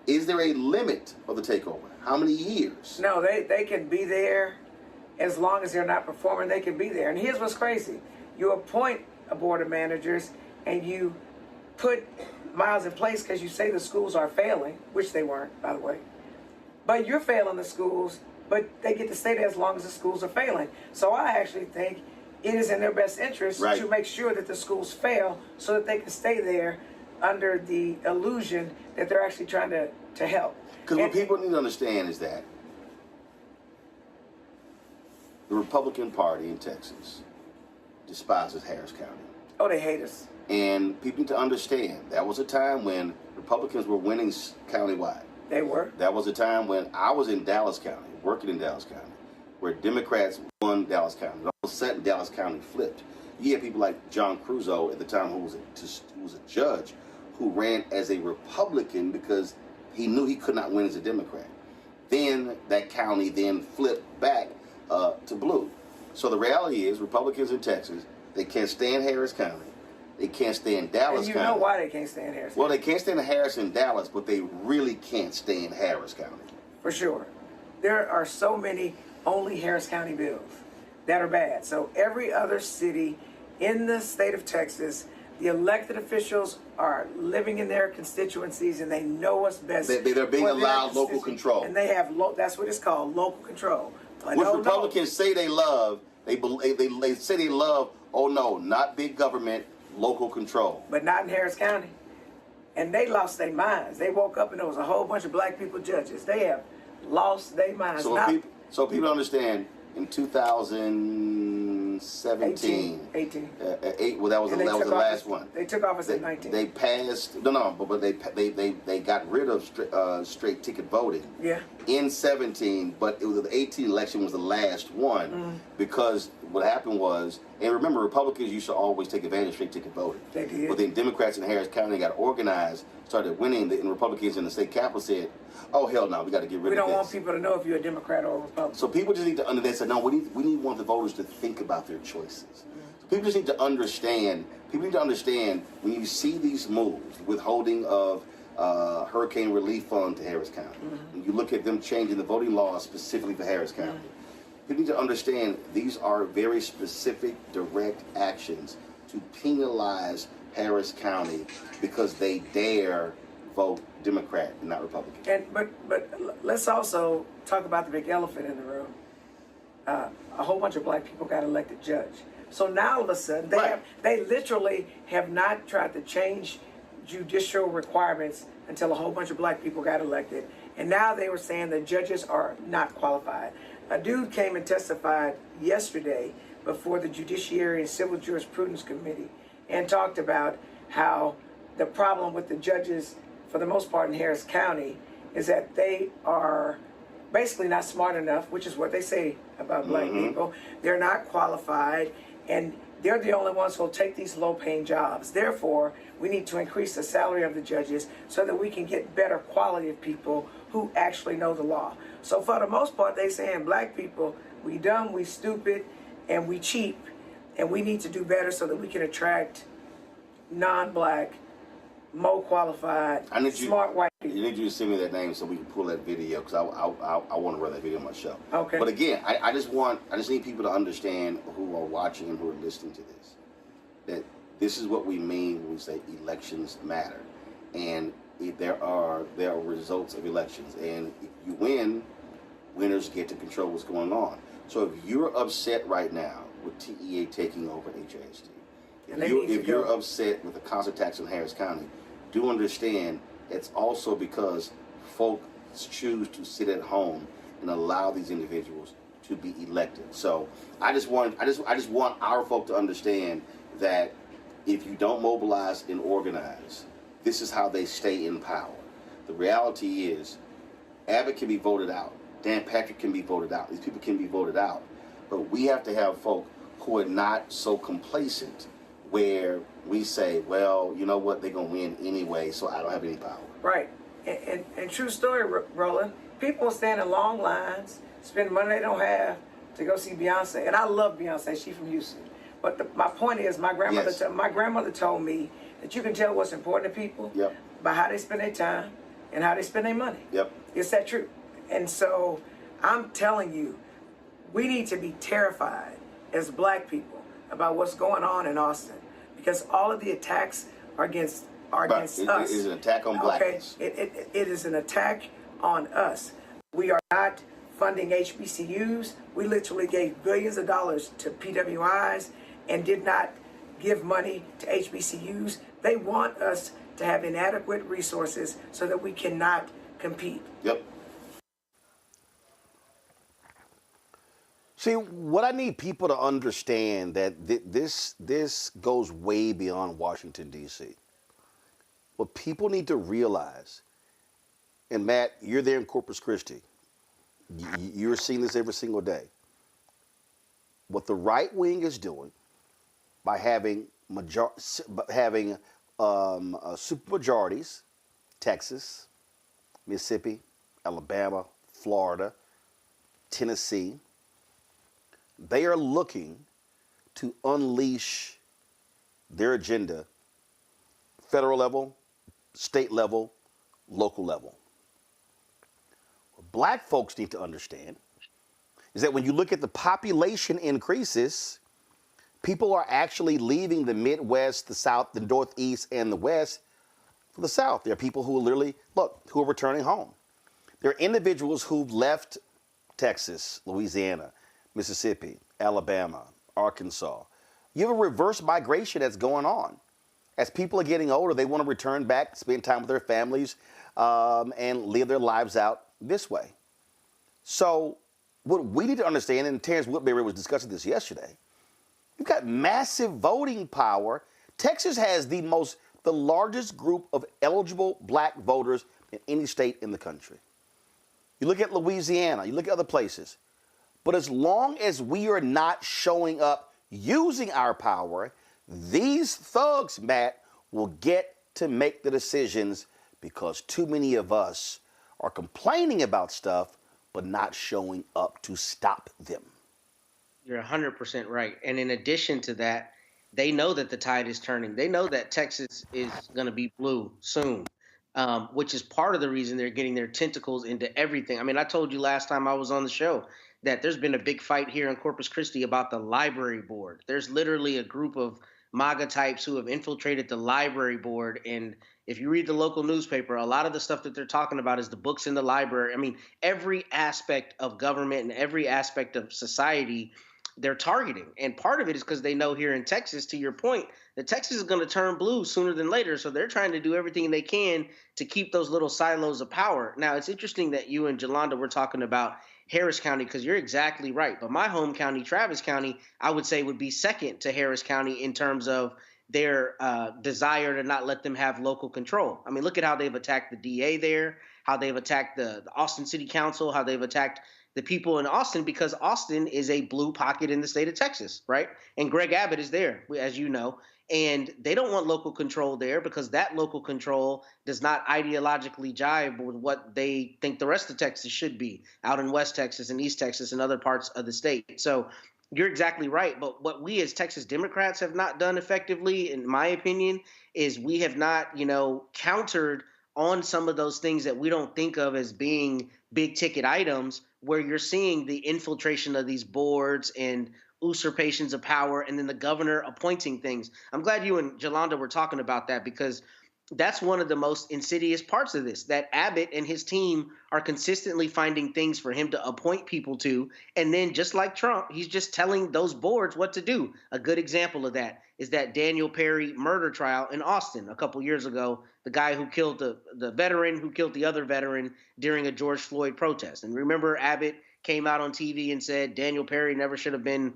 is there a limit of the takeover? How many years? No, they can be there as long as they're not performing. They can be there. And here's what's crazy. You appoint a board of managers and you put Miles in place because you say the schools are failing, which they weren't, by the way. But you're failing the schools, but they get to stay there as long as the schools are failing. So I actually think it is in their best interest to make sure that the schools fail so that they can stay there under the illusion that they're actually trying to help. Because what people need to understand is that the Republican Party in Texas despises Harris County. Oh, they hate us. And people need to understand that was a time when Republicans were winning countywide. They were. That was a time when I was in Dallas County, working in Dallas County, where Democrats won Dallas County. All of a sudden, Dallas County flipped. You had people like John Crusoe at the time, who was a judge, who ran as a Republican because he knew he could not win as a Democrat. Then that county then flipped back to blue. So the reality is, Republicans in Texas, they can't stand Harris County. They can't stand Dallas County. And you know why they can't stand Harris County. Well, they can't stand Harris and Dallas, but they really can't stand Harris County. For sure. There are so many only Harris County bills that are bad. So every other city in the state of Texas, the elected officials are living in their constituencies and they know what's best. They're being allowed local control. And they have, that's what it's called, local control. Which Republicans say they love, they say they love, oh no, not big government, local control. But not in Harris County. And they lost their minds. They woke up and there was a whole bunch of black people judges. They have lost their minds. So people understand, in 2017, 18. Well, that was the last one. They took office in 19. They passed but they got rid of straight ticket voting. Yeah. In 17, but it was the 18 election was the last one because what happened was, and remember, Republicans used to always take advantage of straight ticket voting. They did. But then Democrats in Harris County got organized, started winning, and Republicans in the state capital said, "Oh hell no, we got to get rid of this." We don't want people to know if you're a Democrat or a Republican. So people just need to understand. Say, no, we want the voters to think about their choices. So people just need to understand. People need to understand when you see these moves, withholding of hurricane relief fund to Harris County. When you look at them changing the voting laws specifically for Harris County, people need to understand these are very specific, direct actions to penalize Harris County because they dare vote Democrat and not Republican. But let's also talk about the big elephant in the room. A whole bunch of black people got elected judge. So now all of a sudden they literally have not tried to change judicial requirements until a whole bunch of black people got elected. And now they were saying that judges are not qualified. A dude came and testified yesterday before the Judiciary and Civil Jurisprudence Committee and talked about how the problem with the judges, for the most part in Harris County, is that they are basically not smart enough, which is what they say about black people. They're not qualified, and they're the only ones who will take these low-paying jobs. Therefore, we need to increase the salary of the judges so that we can get better quality of people who actually know the law. So for the most part, they saying black people, we dumb, we stupid, and we cheap, and we need to do better so that we can attract non-black, more qualified, smart white people. I need you to send me that name so we can pull that video, because I want to run that video on my show. Okay. But again, I just need people to understand who are watching and who are listening to this, that this is what we mean when we say elections matter, and there are results of elections, and if you win, winners get to control what's going on. So if you're upset right now with TEA taking over HAST, if you're upset with the constant tax in Harris County, do understand it's also because folks choose to sit at home and allow these individuals to be elected. So I just want our folk to understand that if you don't mobilize and organize, this is how they stay in power. The reality is, Abbott can be voted out. Dan Patrick can be voted out. These people can be voted out. But we have to have folk who are not so complacent where we say, well, you know what, they're going to win anyway, so I don't have any power. Right. And true story, Roland, people stand in long lines, spend money they don't have to go see Beyonce. And I love Beyonce. She's from Houston. But my point is, my grandmother told me that you can tell what's important to people by how they spend their time and how they spend their money. Is that true? And so I'm telling you, we need to be terrified as black people about what's going on in Austin, because all of the attacks are against us. It is an attack on blackness. Okay, it is an attack on us. We are not funding HBCUs. We literally gave billions of dollars to PWIs and did not give money to HBCUs. They want us to have inadequate resources so that we cannot compete. See, what I need people to understand that this goes way beyond Washington, D.C. What people need to realize, and Matt, you're there in Corpus Christi. You're seeing this every single day. What the right wing is doing by having supermajorities, Texas, Mississippi, Alabama, Florida, Tennessee, they are looking to unleash their agenda, federal level, state level, local level. What black folks need to understand is that when you look at the population increases, people are actually leaving the Midwest, the South, the Northeast, and the West for the South. There are people who literally, who are returning home. There are individuals who've left Texas, Louisiana, Mississippi, Alabama, Arkansas. You have a reverse migration that's going on. As people are getting older, they want to return back, spend time with their families, and live their lives out this way. So what we need to understand, and Terrence Woodbury was discussing this yesterday, you've got massive voting power. Texas has the largest group of eligible black voters in any state in the country. You look at Louisiana, you look at other places. But as long as we are not showing up using our power, these thugs, Matt, will get to make the decisions because too many of us are complaining about stuff but not showing up to stop them. You're 100% right. And in addition to that, they know that the tide is turning. They know that Texas is going to be blue soon, which is part of the reason they're getting their tentacles into everything. I mean, I told you last time I was on the show that there's been a big fight here in Corpus Christi about the library board. There's literally a group of MAGA types who have infiltrated the library board. And if you read the local newspaper, a lot of the stuff that they're talking about is the books in the library. I mean, every aspect of government and every aspect of society they're targeting. And part of it is because they know here in Texas, to your point, that Texas is going to turn blue sooner than later. So they're trying to do everything they can to keep those little silos of power. Now, it's interesting that you and Jolanda were talking about Harris County, because you're exactly right. But my home county, Travis County, I would say would be second to Harris County in terms of their desire to not let them have local control. I mean, look at how they've attacked the DA there, how they've attacked the Austin City Council, how they've attacked the people in Austin, because Austin is a blue pocket in the state of Texas, right? And Greg Abbott is there, as you know, and they don't want local control there because that local control does not ideologically jive with what they think the rest of Texas should be out in West Texas and East Texas and other parts of the state. So you're exactly right. But what we as Texas Democrats have not done effectively, in my opinion, is we have not, countered on some of those things that we don't think of as being big ticket items, where you're seeing the infiltration of these boards and usurpations of power, and then the governor appointing things. I'm glad you and Jolanda were talking about that, because that's one of the most insidious parts of this, that Abbott and his team are consistently finding things for him to appoint people to. And then just like Trump, he's just telling those boards what to do. A good example of that is that Daniel Perry murder trial in Austin a couple years ago, the guy who killed the veteran who killed the other veteran during a George Floyd protest. And remember, Abbott came out on TV and said Daniel Perry never should have been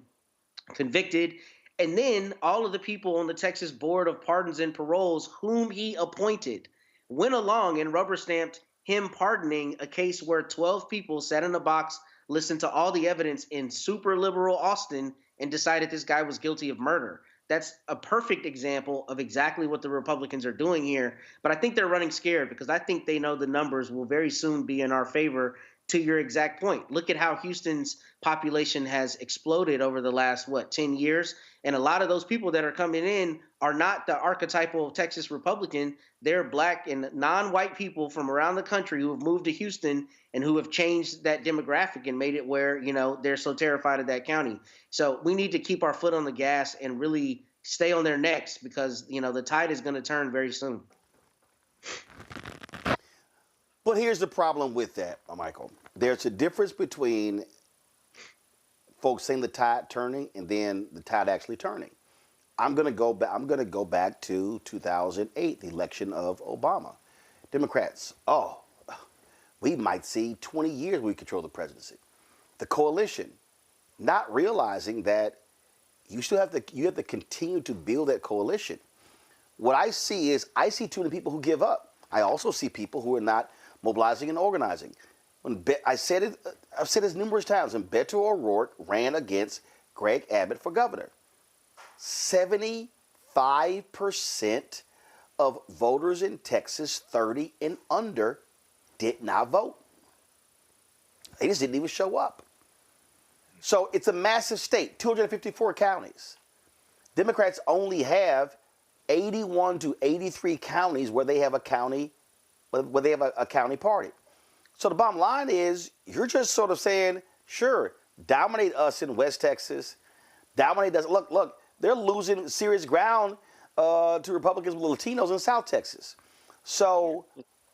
convicted. And then all of the people on the Texas Board of Pardons and Paroles, whom he appointed, went along and rubber stamped him pardoning a case where 12 people sat in a box, listened to all the evidence in super liberal Austin, and decided this guy was guilty of murder. That's a perfect example of exactly what the Republicans are doing here. But I think they're running scared, because I think they know the numbers will very soon be in our favor. To your exact point, look at how Houston's population has exploded over the last, 10 years? And a lot of those people that are coming in are not the archetypal Texas Republican. They're black and non-white people from around the country who have moved to Houston and who have changed that demographic and made it where, they're so terrified of that county. So we need to keep our foot on the gas and really stay on their necks, because, the tide is going to turn very soon. But here's the problem with that, Michael. There's a difference between folks saying the tide turning and then the tide actually turning. I'm going to go back to 2008, the election of Obama. Democrats, we might see 20 years we control the presidency. The coalition, not realizing that you have to continue to build that coalition. What I see too many people who give up. I also see people who are not mobilizing and organizing. I've said this numerous times. When Beto O'Rourke ran against Greg Abbott for governor, 75% of voters in Texas 30 and under did not vote. They just didn't even show up. So it's a massive state, 254 counties. Democrats only have 81 to 83 counties where they have a county party. So the bottom line is, you're just sort of saying, sure, dominate us in West Texas, dominate us. Look, they're losing serious ground to Republicans with Latinos in South Texas. So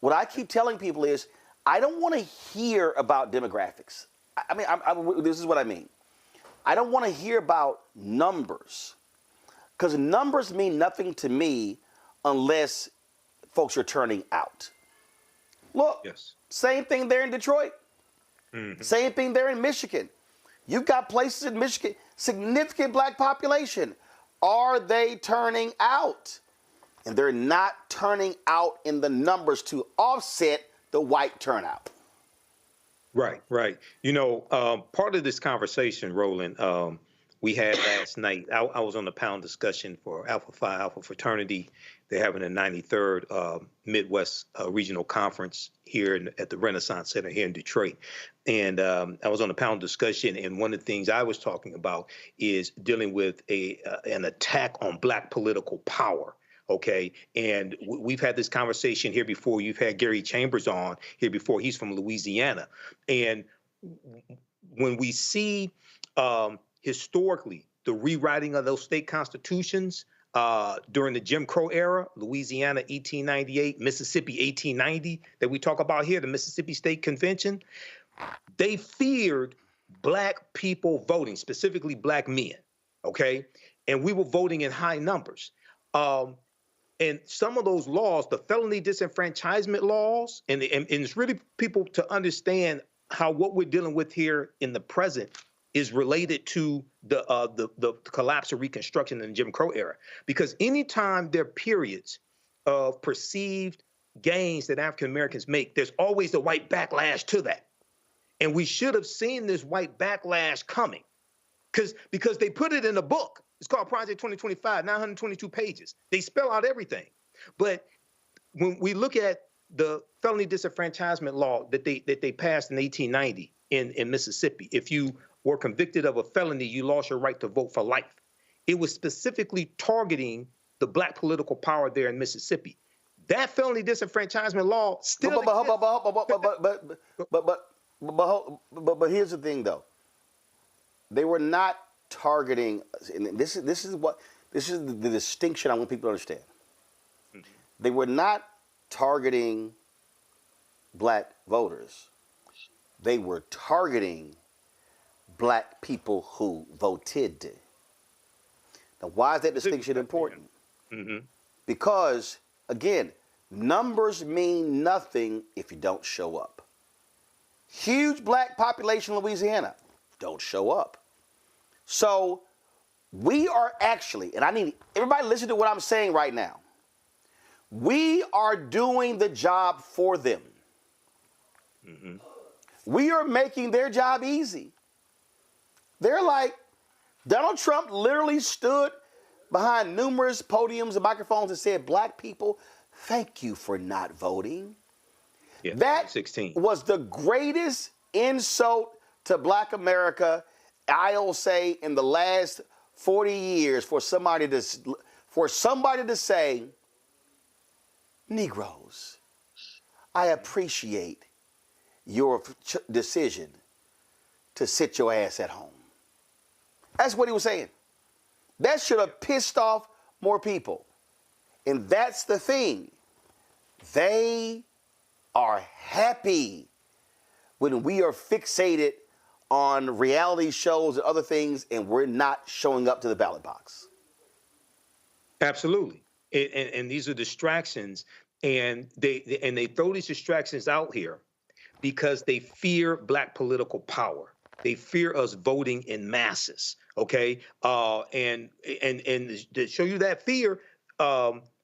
what I keep telling people is, I don't want to hear about demographics. This is what I mean. I don't want to hear about numbers, because numbers mean nothing to me unless folks are turning out. Look, Same thing there in Detroit. Mm-hmm. Same thing there in Michigan. You've got places in Michigan, significant black population. Are they turning out? And they're not turning out in the numbers to offset the white turnout. Right. Part of this conversation, Roland, we had last night. I was on the panel discussion for Alpha Phi Alpha Fraternity. They're having a 93rd Midwest Regional Conference here at the Renaissance Center here in Detroit. And I was on the panel discussion, and one of the things I was talking about is dealing with an attack on black political power. Okay, and we've had this conversation here before. You've had Gary Chambers on here before. He's from Louisiana. And when we see historically the rewriting of those state constitutions, during the Jim Crow era, Louisiana 1898, Mississippi 1890, that we talk about here, the Mississippi State Convention, they feared black people voting, specifically black men, okay? And we were voting in high numbers. And some of those laws, the felony disenfranchisement laws, and it's really people to understand how what we're dealing with here in the present is related to the collapse of Reconstruction in the Jim Crow era. Because anytime there are periods of perceived gains that African Americans make, there's always the white backlash to that. And we should have seen this white backlash coming because they put it in a book. It's called Project 2025, 922 pages. They spell out everything. But when we look at the felony disenfranchisement law that they passed in 1890 in Mississippi, if you were convicted of a felony, you lost your right to vote for life. It was specifically targeting the black political power there in Mississippi. That felony disenfranchisement law still But here's the thing, though. They were not targeting, and this is the distinction I want people to understand. They were not targeting black voters. They were targeting black people who voted. Now, why is that distinction important? Because, again, numbers mean nothing if you don't show up. Huge black population in Louisiana, don't show up. So we are actually, and I need everybody to listen to what I'm saying right now. We are doing the job for them. We are making their job easy. They're like, Donald Trump literally stood behind numerous podiums and microphones and said, black people, thank you for not voting. Yeah, that 16 was the greatest insult to black America, I'll say, in the last 40 years for somebody to say, Negroes, I appreciate your decision to sit your ass at home. That's what he was saying. That should have pissed off more people. And that's the thing. They are happy when we are fixated on reality shows and other things and we're not showing up to the ballot box. Absolutely. And these are distractions, and they throw these distractions out here because they fear black political power. They fear us voting in masses. Okay, and to show you that fear,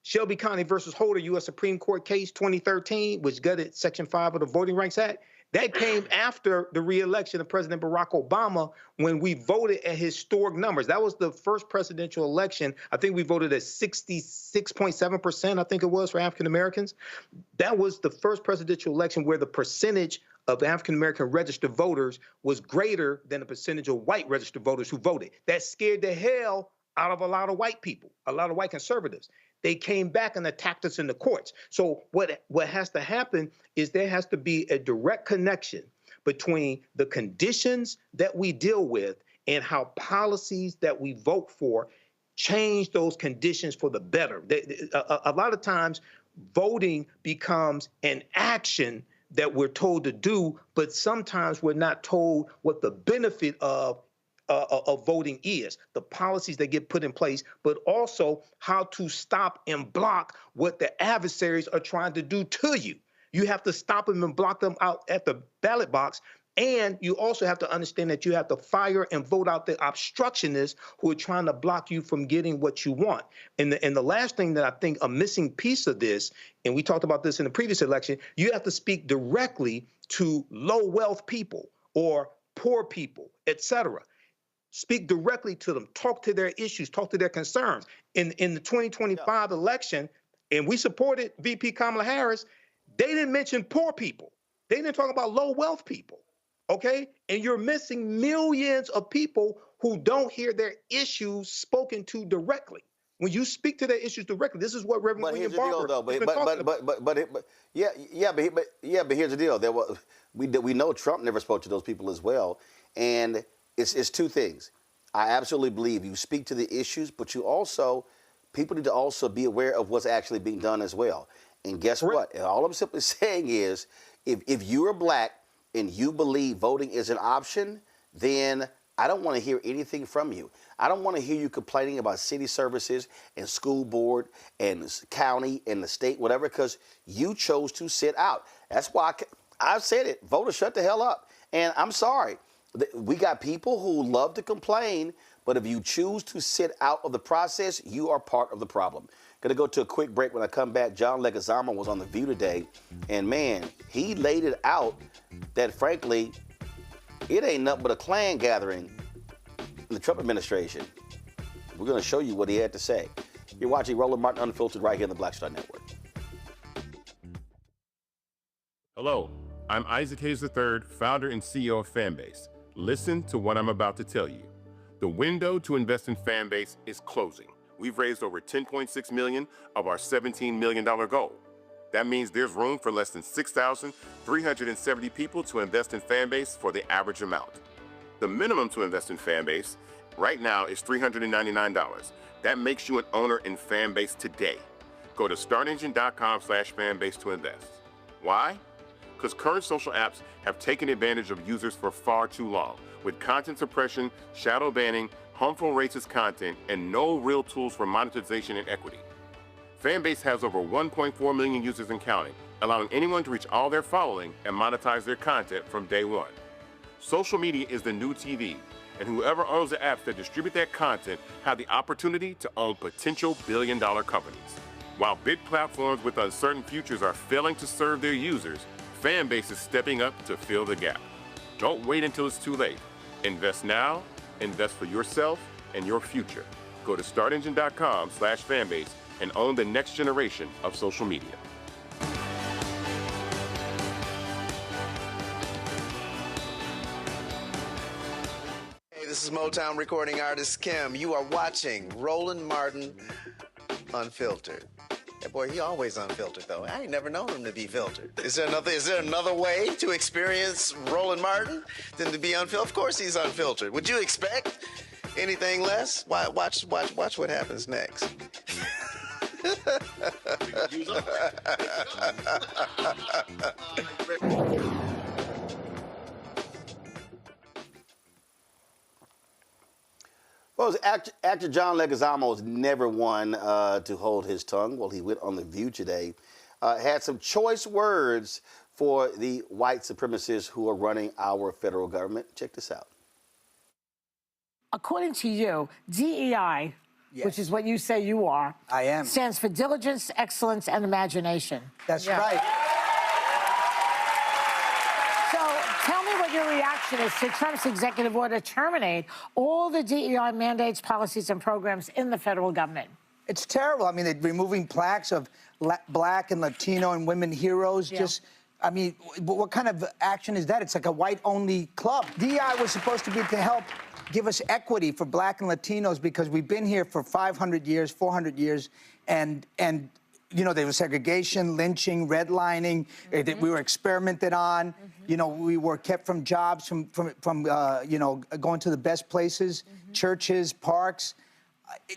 Shelby County versus Holder, U.S. Supreme Court case 2013, which gutted Section 5 of the Voting Rights Act. That came after the re-election of President Barack Obama, when we voted at historic numbers. That was the first presidential election. I think we voted at 66.7%, I think it was, for African Americans. That was the first presidential election where the percentage of African American registered voters was greater than the percentage of white registered voters who voted. That scared the hell out of a lot of white people, a lot of white conservatives. They came back and attacked us in the courts. So what has to happen is there has to be a direct connection between the conditions that we deal with and how policies that we vote for change those conditions for the better. A lot of times voting becomes an action that we're told to do, but sometimes we're not told what the benefit of voting is, the policies that get put in place, but also how to stop and block what the adversaries are trying to do to you. You have to stop them and block them out at the ballot box. And you also have to understand that you have to fire and vote out the obstructionists who are trying to block you from getting what you want. And the last thing that I think a missing piece of this, and we talked about this in the previous election, you have to speak directly to low wealth people or poor people, et cetera. Speak directly to them, talk to their issues, talk to their concerns. In the 2025 election, and we supported VP Kamala Harris, they didn't mention poor people. They didn't talk about low wealth people, okay? And you're missing millions of people who don't hear their issues spoken to directly. When you speak to their issues directly, this is what Reverend William Barber has been talking about. But here's the deal. We know Trump never spoke to those people as well, and it's two things. I absolutely believe you speak to the issues, but you also people need to also be aware of what's actually being done as well. And guess what? And all I'm simply saying is, if you're black and you believe voting is an option, then I don't want to hear anything from you. I don't want to hear you complaining about city services and school board and county and the state, whatever, because you chose to sit out. That's why I've said it. Voters, shut the hell up. And I'm sorry. We got people who love to complain, but if you choose to sit out of the process, you are part of the problem. Going to go to a quick break. When I come back, John Leguizamo was on The View today, and man, he laid it out that, frankly, it ain't nothing but a Klan gathering in the Trump administration. We're going to show you what he had to say. You're watching Roland Martin Unfiltered right here on the Black Star Network. Hello, I'm Isaac Hayes III, founder and CEO of Fanbase. Listen to what I'm about to tell you. The window to invest in Fanbase is closing. We've raised over $10.6 million of our $17 million goal. That means there's room for less than 6,370 people to invest in Fanbase for the average amount. The minimum to invest in Fanbase right now is $399. That makes you an owner in Fanbase today. Go to startengine.com/fanbase to invest. Why? Because current social apps have taken advantage of users for far too long, with content suppression, shadow banning, harmful racist content, and no real tools for monetization and equity. Fanbase has over 1.4 million users and counting, allowing anyone to reach all their following and monetize their content from day one. Social media is the new TV, and whoever owns the apps that distribute that content have the opportunity to own potential billion-dollar companies. While big platforms with uncertain futures are failing to serve their users, Fanbase is stepping up to fill the gap. Don't wait until it's too late. Invest now, invest for yourself and your future. Go to startengine.com/fanbase and own the next generation of social media. Hey, this is Motown recording artist Kim. You are watching Roland Martin Unfiltered. That boy, he always unfiltered though. I ain't never known him to be filtered. Is there another way to experience Roland Martin than to be unfiltered? Of course he's unfiltered. Would you expect anything less? Watch what happens next. Well, actor John Leguizamo is never one to hold his tongue. Well, he went on The View today, had some choice words for the white supremacists who are running our federal government. Check this out. According to you, DEI, which is what you say you are, I am, stands for diligence, excellence, and imagination. That's right. So tell me what your reaction is to Trump's executive order to terminate all the DEI mandates, policies, and programs in the federal government. It's terrible. I mean, they're removing plaques of Black and Latino and women heroes. Just, I mean, what kind of action is that? It's like a white-only club. DEI was supposed to be to help give us equity for Black and Latinos because we've been here for 500 years, 400 years, and you know, there was segregation, lynching, redlining. We were experimented on. You know, we were kept from jobs, from you know, going to the best places, churches, parks.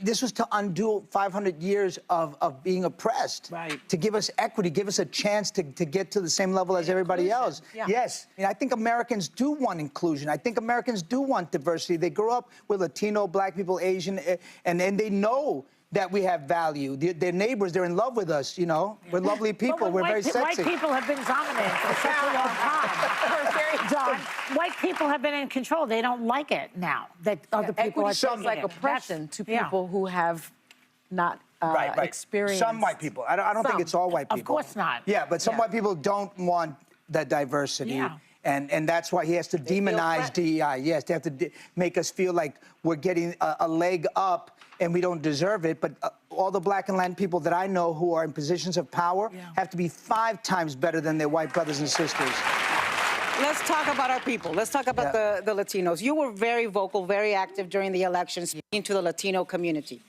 This was to undo 500 years of being oppressed, to give us equity, give us a chance to get to the same level as everybody else. Yes, I mean, I think Americans do want inclusion. I think Americans do want diversity. They grew up with Latino, Black people, Asian, and they know that we have value. Their neighbors, they're in love with us, you know? We're lovely people, we're very sexy. White people have been dominant for such a long time. John, white people have been in control. They don't like it now that other people are sounds like oppression to people who have not experienced. Some white people. I don't think it's all white people. Of course not. Yeah, but some white people don't want that diversity. And that's why he has to demonize DEI. Yes, they have to make us feel like we're getting a leg up and we don't deserve it. But all the Black and Latin people that I know who are in positions of power have to be 5 times better than their white brothers and sisters. Let's talk about our people. Let's talk about the Latinos. You were very vocal, very active during the elections, speaking to the Latino community.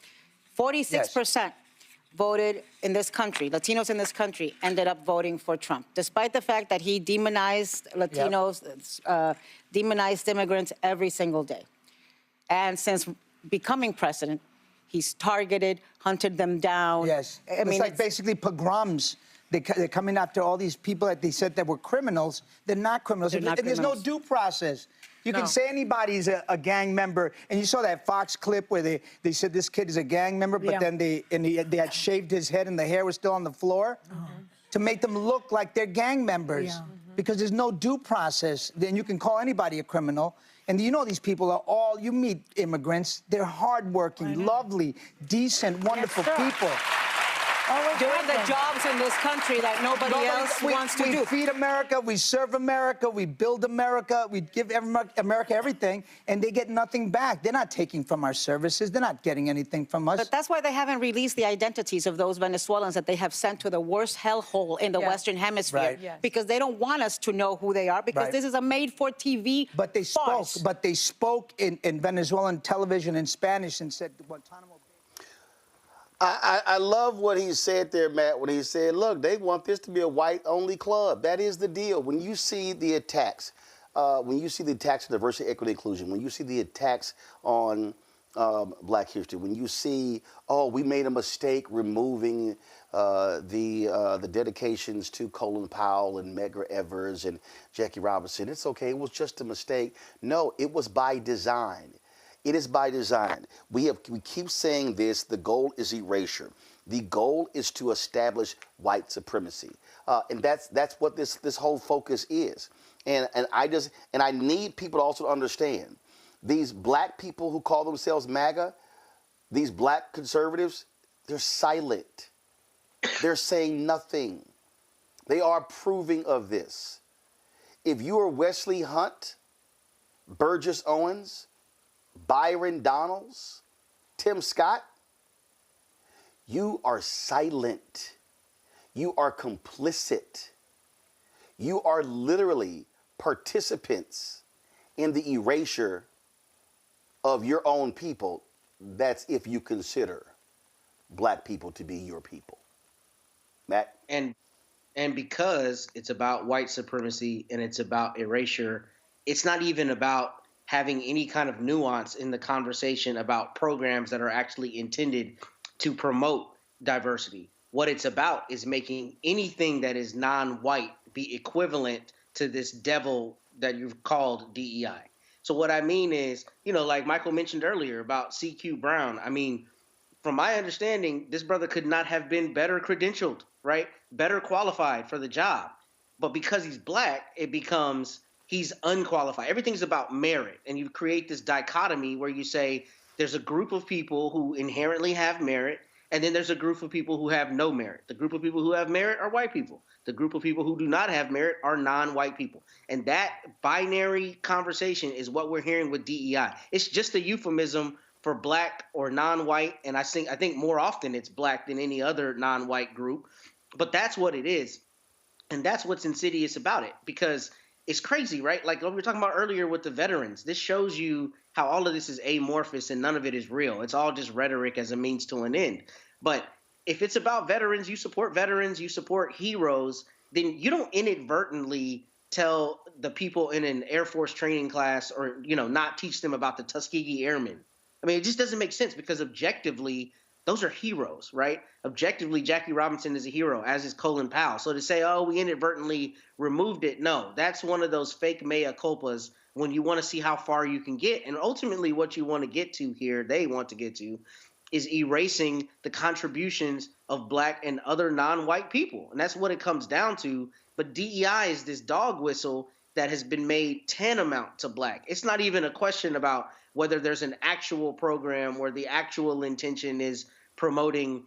46% voted in this country, Latinos in this country, ended up voting for Trump, despite the fact that he demonized Latinos, demonized immigrants every single day. And since becoming president, He's targeted, hunted them down. Yes. I mean, it's like basically pogroms. They're coming after all these people that they said that were criminals. They're not criminals. They're not and there's no criminals. due process. You No. can say anybody's a gang member. And you saw that Fox clip where they said this kid is a gang member, but then they had shaved his head and the hair was still on the floor to make them look like they're gang members. Because there's no due process. Then you can call anybody a criminal. And you know these people are all, you meet immigrants, they're hardworking, lovely, decent, wonderful people. Doing the jobs in this country that nobody else wants to do. We feed America, we serve America, we build America, we give America everything, and they get nothing back. They're not taking from our services. They're not getting anything from us. But that's why they haven't released the identities of those Venezuelans that they have sent to the worst hellhole in the Western Hemisphere. Right. Yes. Because they don't want us to know who they are, because this is a made-for-TV But they farce. spoke in Venezuelan television in Spanish and said Guantanamo. I love what he said there, Matt, when he said, look, they want this to be a white-only club. That is the deal. When you see the attacks, on diversity, equity, inclusion, when you see the attacks on Black history, when you see, oh, we made a mistake removing the dedications to Colin Powell and Medgar Evers and Jackie Robinson, it's okay, it was just a mistake. No, it was by design. It is by design. We keep saying this, the goal is erasure. The goal is to establish white supremacy. And that's what this whole focus is. And I need people to also understand, these black people who call themselves MAGA, these black conservatives, they're silent. They're saying nothing. They are approving of this. If you are Wesley Hunt, Burgess Owens, Byron Donalds, Tim Scott, you are silent. You are complicit. You are literally participants in the erasure of your own people. That's if you consider black people to be your people. Matt? And because it's about white supremacy and it's about erasure, it's not even about having any kind of nuance in the conversation about programs that are actually intended to promote diversity. What it's about is making anything that is non-white be equivalent to this devil that you've called DEI. So what I mean is, like Michael mentioned earlier about CQ Brown, I mean, from my understanding, this brother could not have been better credentialed, right? Better qualified for the job. But because he's black, it becomes he's unqualified. Everything's about merit. And you create this dichotomy where you say there's a group of people who inherently have merit, and then there's a group of people who have no merit. The group of people who have merit are white people. The group of people who do not have merit are non-white people. And that binary conversation is what we're hearing with DEI. It's just a euphemism for black or non-white, and I think more often it's black than any other non-white group. But that's what it is. And that's what's insidious about it, because it's crazy, right? Like we were talking about earlier with the veterans. This shows you how all of this is amorphous and none of it is real. It's all just rhetoric as a means to an end. But if it's about veterans, you support heroes, then you don't inadvertently tell the people in an Air Force training class or, not teach them about the Tuskegee Airmen. I mean, it just doesn't make sense, because objectively, those are heroes, right? Objectively, Jackie Robinson is a hero, as is Colin Powell. So to say, oh, we inadvertently removed it, no, that's one of those fake mea culpas when you want to see how far you can get. And ultimately what you want to get to here, they want to get to, is erasing the contributions of black and other non-white people. And that's what it comes down to. But DEI is this dog whistle that has been made tantamount to black. It's not even a question about whether there's an actual program where the actual intention is promoting,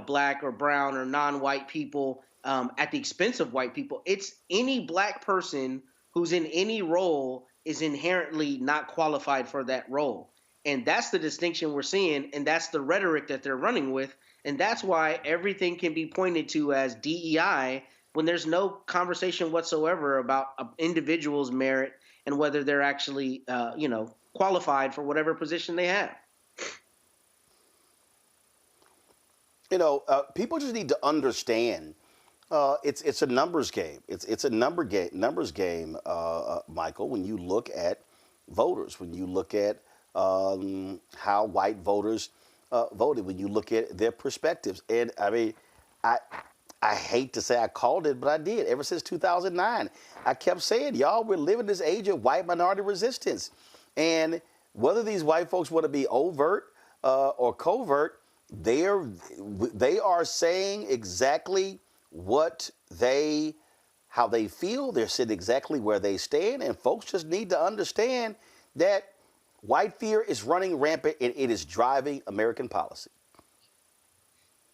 black or brown or non-white people at the expense of white people. It's any black person who's in any role is inherently not qualified for that role. And that's the distinction we're seeing, and that's the rhetoric that they're running with. And that's why everything can be pointed to as DEI when there's no conversation whatsoever about individuals' merit and whether they're actually, qualified for whatever position they have. People just need to understand it's a numbers game. It's a numbers game, Michael, when you look at voters, when you look at how white voters voted when you look at their perspectives. And I mean, I hate to say I called it, but I did. Ever since 2009, I kept saying, y'all, we're living this age of white minority resistance. And whether these white folks want to be overt or covert, they are saying exactly how they feel. They're saying exactly where they stand. And folks just need to understand that white fear is running rampant and it is driving American policy.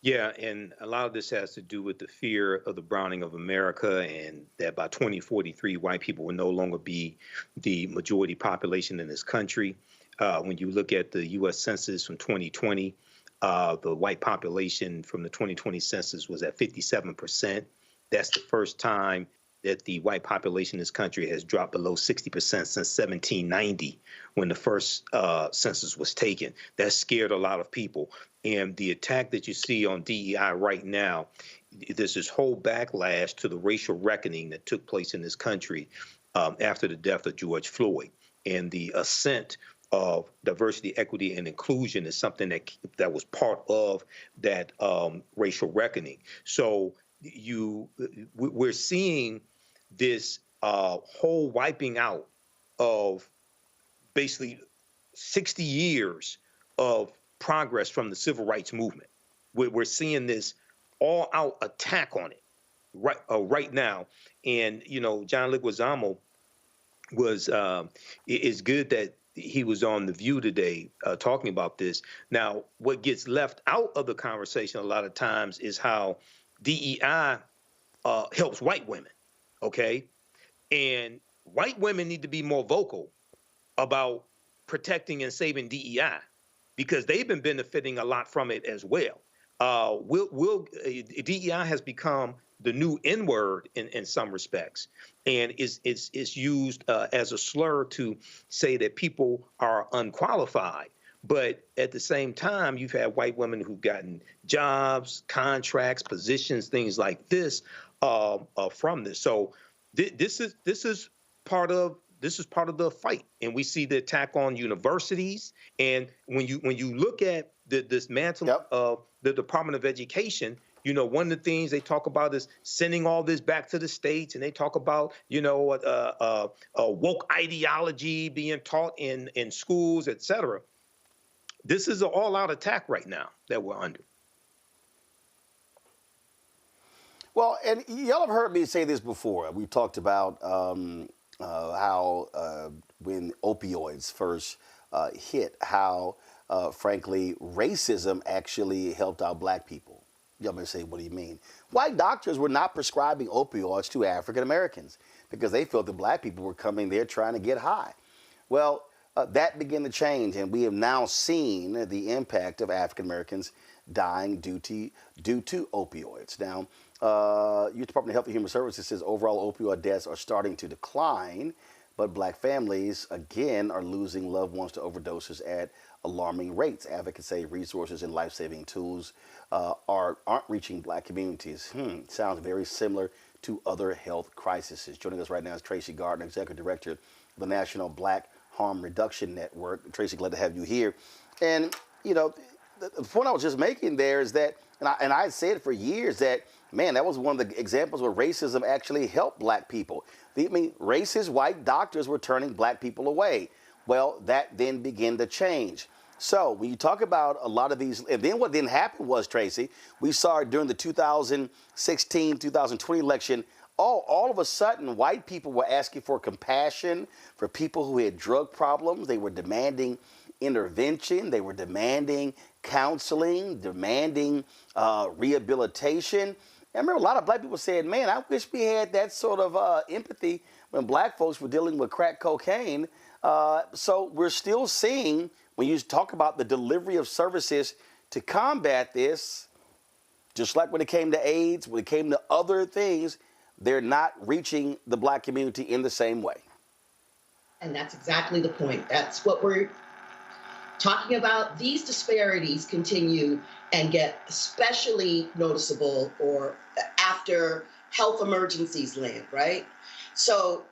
Yeah, and a lot of this has to do with the fear of the browning of America, and that by 2043, white people will no longer be the majority population in this country. When you look at the U.S. Census from 2020, the white population from the 2020 census was at 57%. That's the first time that the white population in this country has dropped below 60% since 1790, when the first census was taken. That scared a lot of people. And the attack that you see on DEI right now, there's this whole backlash to the racial reckoning that took place in this country after the death of George Floyd. And the ascent of diversity, equity, and inclusion is something that was part of that racial reckoning. So we're seeing this whole wiping out of basically 60 years of progress from the civil rights movement. We're seeing this all-out attack on it right now. And, you know, John Leguizamo it's good that he was on The View today talking about this. Now, what gets left out of the conversation a lot of times is how DEI helps white women, okay? And white women need to be more vocal about protecting and saving DEI, because they've been benefiting a lot from it as well. DEI has become the new N-word in some respects, and it's used as a slur to say that people are unqualified. But at the same time, you've had white women who've gotten jobs, contracts, positions, things like this from this. So this is part of the fight, and we see the attack on universities. And when you look at the dismantling of the Department of Education, you know, one of the things they talk about is sending all this back to the states, and they talk about, you know, woke ideology being taught in schools, et cetera. This is an all-out attack right now that we're under. Well, and y'all have heard me say this before. We talked about how when opioids first hit, how, frankly, racism actually helped out black people. Y'all may say, what do you mean? White doctors were not prescribing opioids to African Americans because they felt that black people were coming there trying to get high. Well, that began to change, and we have now seen the impact of African Americans dying due to opioids. Now, U.S. Department of Health and Human Services says overall opioid deaths are starting to decline, but black families, again, are losing loved ones to overdoses at alarming rates. Advocates say resources and life-saving tools aren't reaching black communities. Sounds very similar to other health crises. Joining us right now is Tracy Gardner, Executive Director of the National Black Harm Reduction Network. Tracy, glad to have you here. And, you know, the point I was just making there is that, and I said for years that, man, that was one of the examples where racism actually helped black people. I mean, racist white doctors were turning black people away. Well, that then began to change. So when you talk about a lot of these, and then what then happened was, Tracy, we saw it during the 2016, 2020 election, all of a sudden, white people were asking for compassion for people who had drug problems. They were demanding intervention. They were demanding counseling, demanding rehabilitation. I remember a lot of black people said, man, I wish we had that sort of empathy when black folks were dealing with crack cocaine. So we're still seeing, when you talk about the delivery of services to combat this, just like when it came to AIDS, when it came to other things, they're not reaching the black community in the same way. And that's exactly the point. That's what we're talking about. These disparities continue and get especially noticeable or after health emergencies land, right? So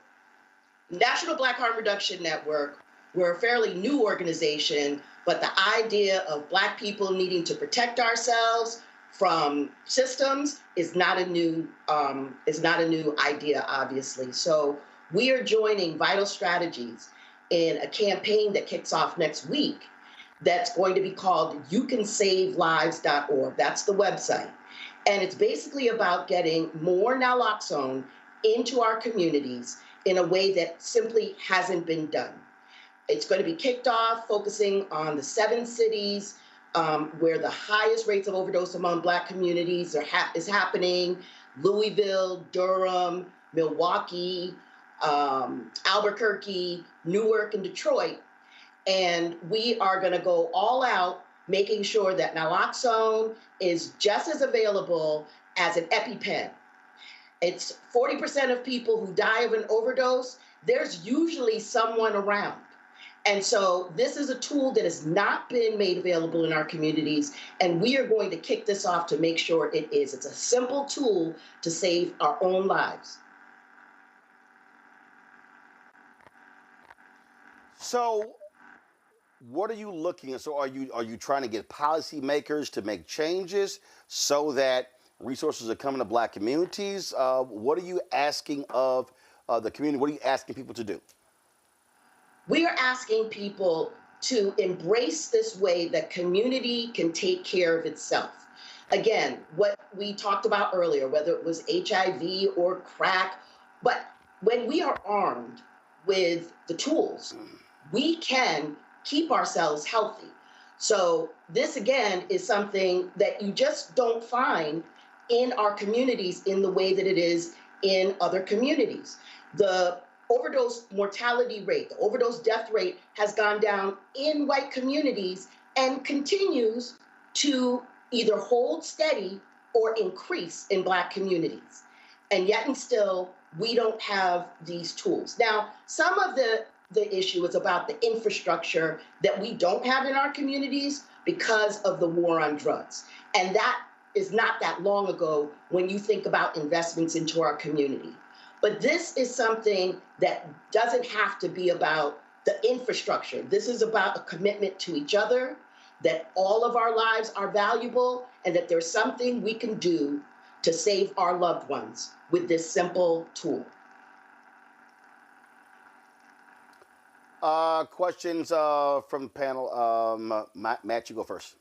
National Black Harm Reduction Network, We're a fairly new organization, but the idea of Black people needing to protect ourselves from systems is not a new idea, obviously. So we are joining Vital Strategies in a campaign that kicks off next week that's going to be called YouCanSaveLives.org. That's the website. And it's basically about getting more naloxone into our communities in a way that simply hasn't been done. It's going to be kicked off focusing on the 7 cities where the highest rates of overdose among Black communities is happening: Louisville, Durham, Milwaukee, Albuquerque, Newark, and Detroit. And we are going to go all out, making sure that naloxone is just as available as an EpiPen. It's 40% of people who die of an overdose. There's usually someone around. And so this is a tool that has not been made available in our communities, and we are going to kick this off to make sure it is. It's a simple tool to save our own lives. So what are you looking at? So are you trying to get policymakers to make changes so that resources are coming to Black communities? What are you asking of the community? What are you asking people to do? We are asking people to embrace this way that community can take care of itself. Again, what we talked about earlier, whether it was HIV or crack, but when we are armed with the tools, we can keep ourselves healthy. So this, again, is something that you just don't find in our communities in the way that it is in other communities. The overdose mortality rate, the overdose death rate has gone down in white communities and continues to either hold steady or increase in Black communities. And yet and still, we don't have these tools. Now, some of the issue is about the infrastructure that we don't have in our communities because of the war on drugs. And that is not that long ago when you think about investments into our community. But this is something that doesn't have to be about the infrastructure. This is about a commitment to each other, that all of our lives are valuable, and that there's something we can do to save our loved ones with this simple tool. Questions from the panel. Matt, you go first.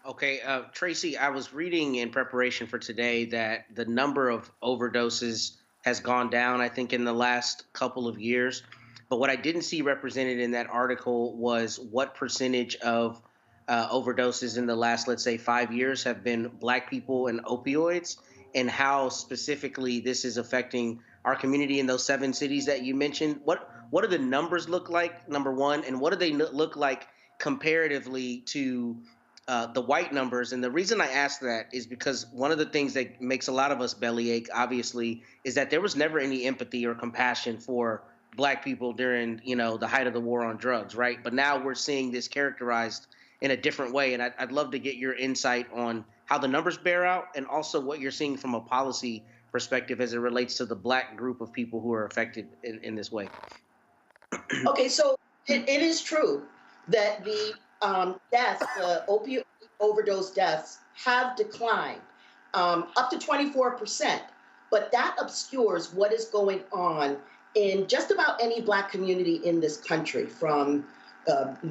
Okay, Tracy, I was reading in preparation for today that the number of overdoses has gone down, I think, in the last couple of years. But what I didn't see represented in that article was what percentage of overdoses in the last, let's say, 5 years have been Black people and opioids, and how specifically this is affecting our community in those 7 cities that you mentioned. What do the numbers look like, number one, and what do they look like comparatively to the white numbers? And the reason I ask that is because one of the things that makes a lot of us bellyache, obviously, is that there was never any empathy or compassion for Black people during, the height of the war on drugs, right? But now we're seeing this characterized in a different way. And I'd love to get your insight on how the numbers bear out, and also what you're seeing from a policy perspective as it relates to the Black group of people who are affected in this way. Okay, so it is true that the deaths, the opioid overdose deaths, have declined up to 24%. But that obscures what is going on in just about any Black community in this country, from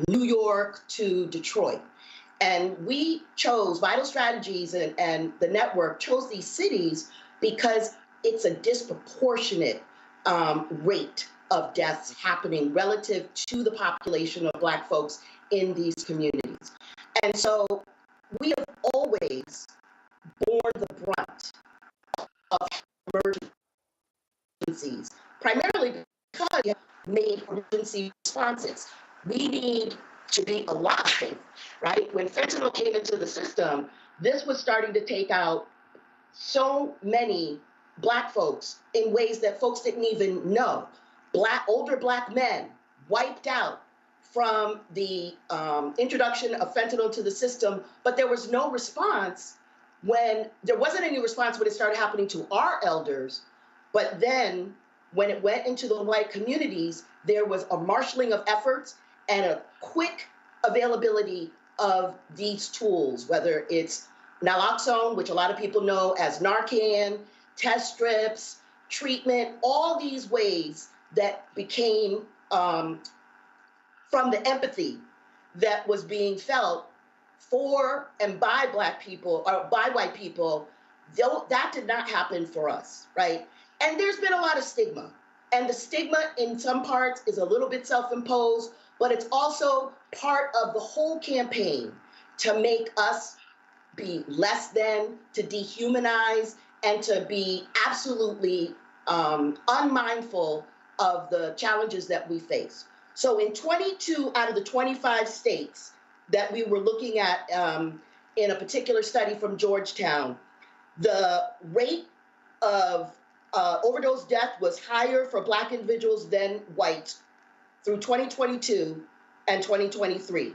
New York to Detroit. And we chose, Vital Strategies and the network chose these cities because it's a disproportionate rate of deaths happening relative to the population of Black folks in these communities. And so we have always borne the brunt of emergencies, primarily because we have made emergency responses. We need to be alive, right? When fentanyl came into the system, this was starting to take out so many Black folks in ways that folks didn't even know. Older Black men wiped out from the introduction of fentanyl to the system, but there was no response there wasn't any response when it started happening to our elders, but then when it went into the white communities, there was a marshaling of efforts and a quick availability of these tools, whether it's naloxone, which a lot of people know as Narcan, test strips, treatment, all these ways that became from the empathy that was being felt for and by Black people or by white people. That did not happen for us, right? And there's been a lot of stigma. And the stigma in some parts is a little bit self-imposed, but it's also part of the whole campaign to make us be less than, to dehumanize, and to be absolutely unmindful of the challenges that we face. So in 22 out of the 25 states that we were looking at in a particular study from Georgetown, the rate of overdose death was higher for Black individuals than white through 2022 and 2023.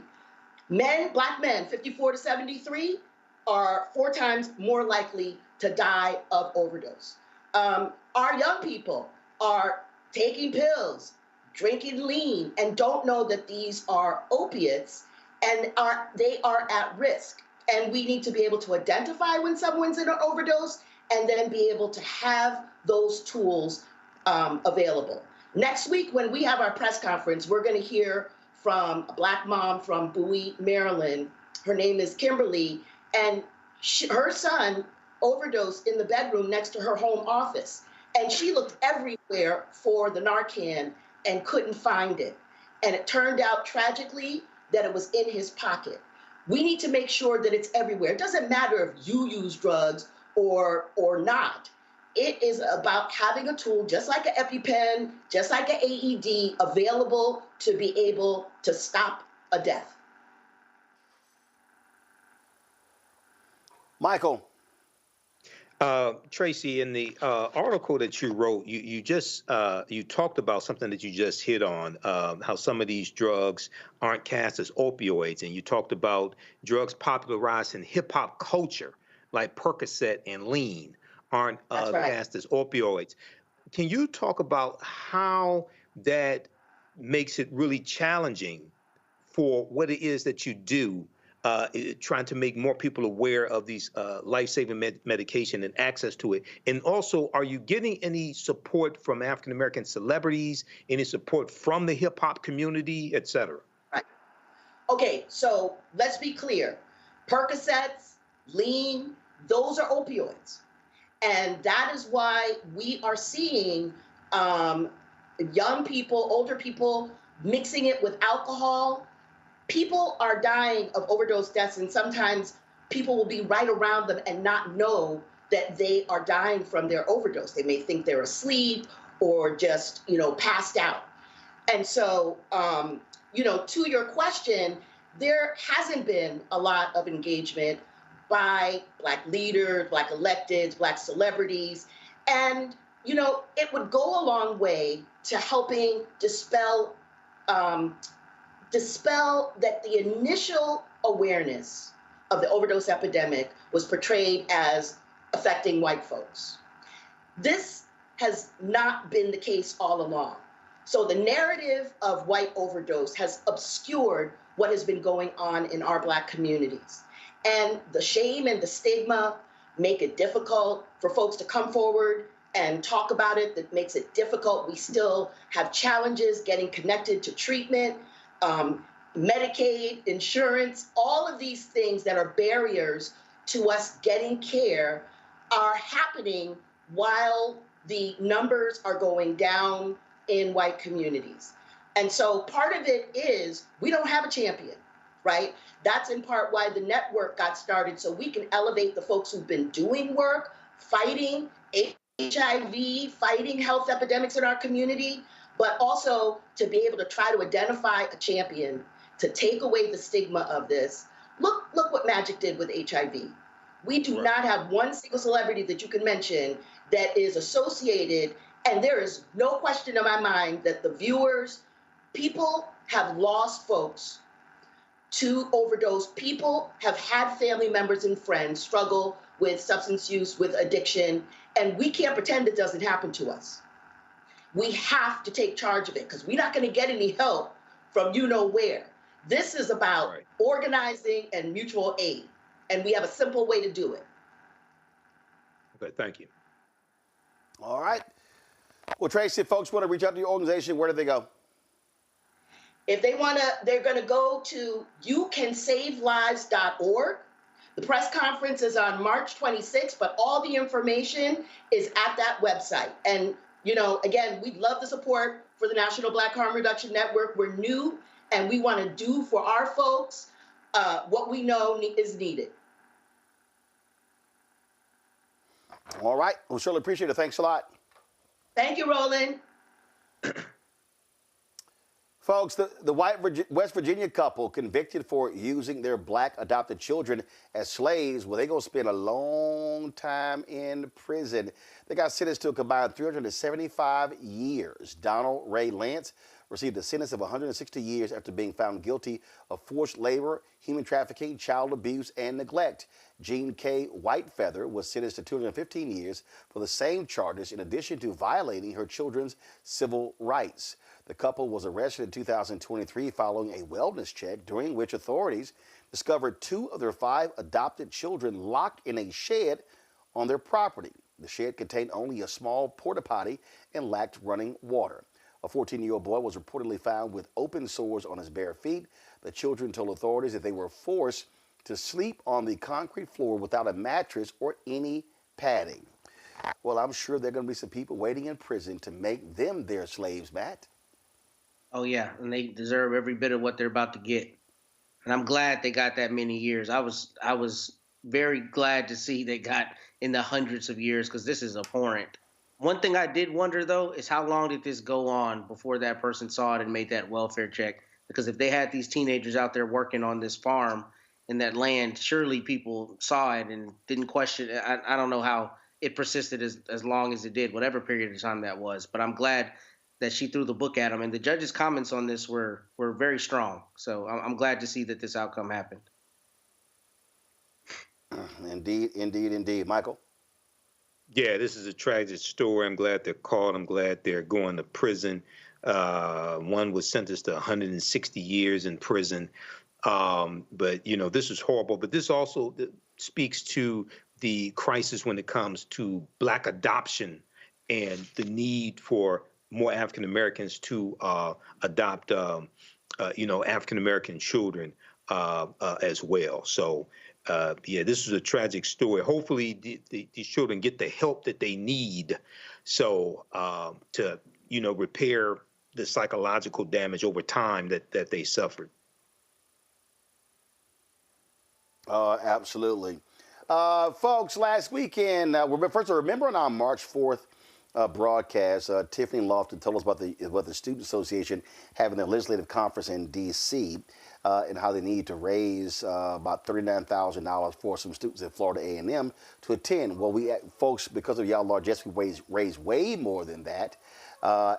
Black men, 54 to 73, are 4 times more likely to die of overdose. Our young people are taking pills, drinking lean, and don't know that these are opiates, and they are at risk. And we need to be able to identify when someone's in an overdose and then be able to have those tools available. Next week, when we have our press conference, we're going to hear from a Black mom from Bowie, Maryland. Her name is Kimberly, and her son overdosed in the bedroom next to her home office. And she looked everywhere for the Narcan and couldn't find it. And it turned out tragically that it was in his pocket. We need to make sure that it's everywhere. It doesn't matter if you use drugs or not. It is about having a tool, just like an EpiPen, just like an AED, available to be able to stop a death. Michael. Tracy, in the article that you wrote, you talked about something that you just hit on, how some of these drugs aren't cast as opioids, and you talked about drugs popularized in hip hop culture, like Percocet and lean, aren't cast as opioids. Can you talk about how that makes it really challenging for what it is that you do? Trying to make more people aware of these life-saving medication and access to it. And also, are you getting any support from African-American celebrities, any support from the hip-hop community, et cetera? Right. Okay, so let's be clear. Percocets, lean, those are opioids. And that is why we are seeing young people, older people, mixing it with alcohol. People are dying of overdose deaths, and sometimes people will be right around them and not know that they are dying from their overdose. They may think they're asleep or just, passed out. And so, to your question, there hasn't been a lot of engagement by Black leaders, Black electeds, Black celebrities. And, it would go a long way to helping dispel that the initial awareness of the overdose epidemic was portrayed as affecting white folks. This has not been the case all along. So the narrative of white overdose has obscured what has been going on in our Black communities. And the shame and the stigma make it difficult for folks to come forward and talk about it. That makes it difficult. We still have challenges getting connected to treatment. Medicaid, insurance, all of these things that are barriers to us getting care are happening while the numbers are going down in white communities. And so part of it is we don't have a champion, right? That's in part why the network got started, so we can elevate the folks who've been doing work, fighting HIV, fighting health epidemics in our community, but also to be able to try to identify a champion to take away the stigma of this. Look what Magic did with HIV. We do not have one single celebrity that you can mention that is associated, and there is no question in my mind that the viewers, people have lost folks to overdose. People have had family members and friends struggle with substance use, with addiction, and we can't pretend it doesn't happen to us. We have to take charge of it because we're not going to get any help from you know where. This is about organizing and mutual aid, and we have a simple way to do it. Okay, thank you. All right. Well, Tracy, if folks want to reach out to your organization, where do they go? If they want to, they're going to go to youcansavelives.org. The press conference is on March 26th, but all the information is at that website. And, you know, again, we'd love the support for the National Black Harm Reduction Network. We're new, and we want to do for our folks what we know is needed. All right. Well, surely appreciate it. Thanks a lot. Thank you, Roland. Folks, the white West Virginia couple convicted for using their black adopted children as slaves, well, they're going to spend a long time in prison. They got sentenced to a combined 375 years. Donald Ray Lance received a sentence of 160 years after being found guilty of forced labor, human trafficking, child abuse, and neglect. Jean K. Whitefeather was sentenced to 215 years for the same charges, in addition to violating her children's civil rights. The couple was arrested in 2023 following a wellness check, during which authorities discovered 2 of their 5 adopted children locked in a shed on their property. The shed contained only a small porta potty and lacked running water. A 14-year-old boy was reportedly found with open sores on his bare feet. The children told authorities that they were forced to sleep on the concrete floor without a mattress or any padding. Well, I'm sure there are going to be some people waiting in prison to make them their slaves, Matt. Oh, yeah, and they deserve every bit of what they're about to get. And I'm glad they got that many years. I was very glad to see they got in the hundreds of years, because this is abhorrent. One thing I did wonder, though, is how long did this go on before that person saw it and made that welfare check? Because if they had these teenagers out there working on this farm in that land, surely people saw it and didn't question it. I don't know how it persisted as long as it did, whatever period of time that was. But I'm glad that she threw the book at him. And the judge's comments on this were very strong. So I'm glad to see that this outcome happened. Indeed, indeed, indeed. Michael? Yeah, this is a tragic story. I'm glad they're caught. I'm glad they're going to prison. One was sentenced to 160 years in prison. But, you know, this is horrible. But this also speaks to the crisis when it comes to black adoption and the need for more African Americans to adopt, African American children as well. So, yeah, this is a tragic story. Hopefully, these children get the help that they need, so to repair the psychological damage over time that they suffered. Absolutely, folks. Last weekend, first, remember on our March 4th. Broadcast, Tiffany Lofton told us about the Student Association having their legislative conference in D.C. And how they need to raise about $39,000 for some students at Florida A&M to attend. Well, folks, because of y'all largesse, we raised way more than that.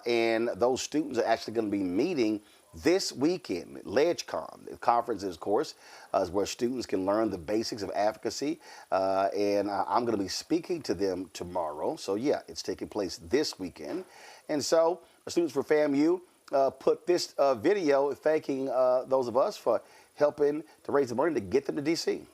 And those students are actually going to be meeting this weekend. LegCon, the conference, of course, is where students can learn the basics of advocacy. And I'm going to be speaking to them tomorrow. So, yeah, it's taking place this weekend. And so, the students for FAMU put this video thanking those of us for helping to raise the money to get them to D.C.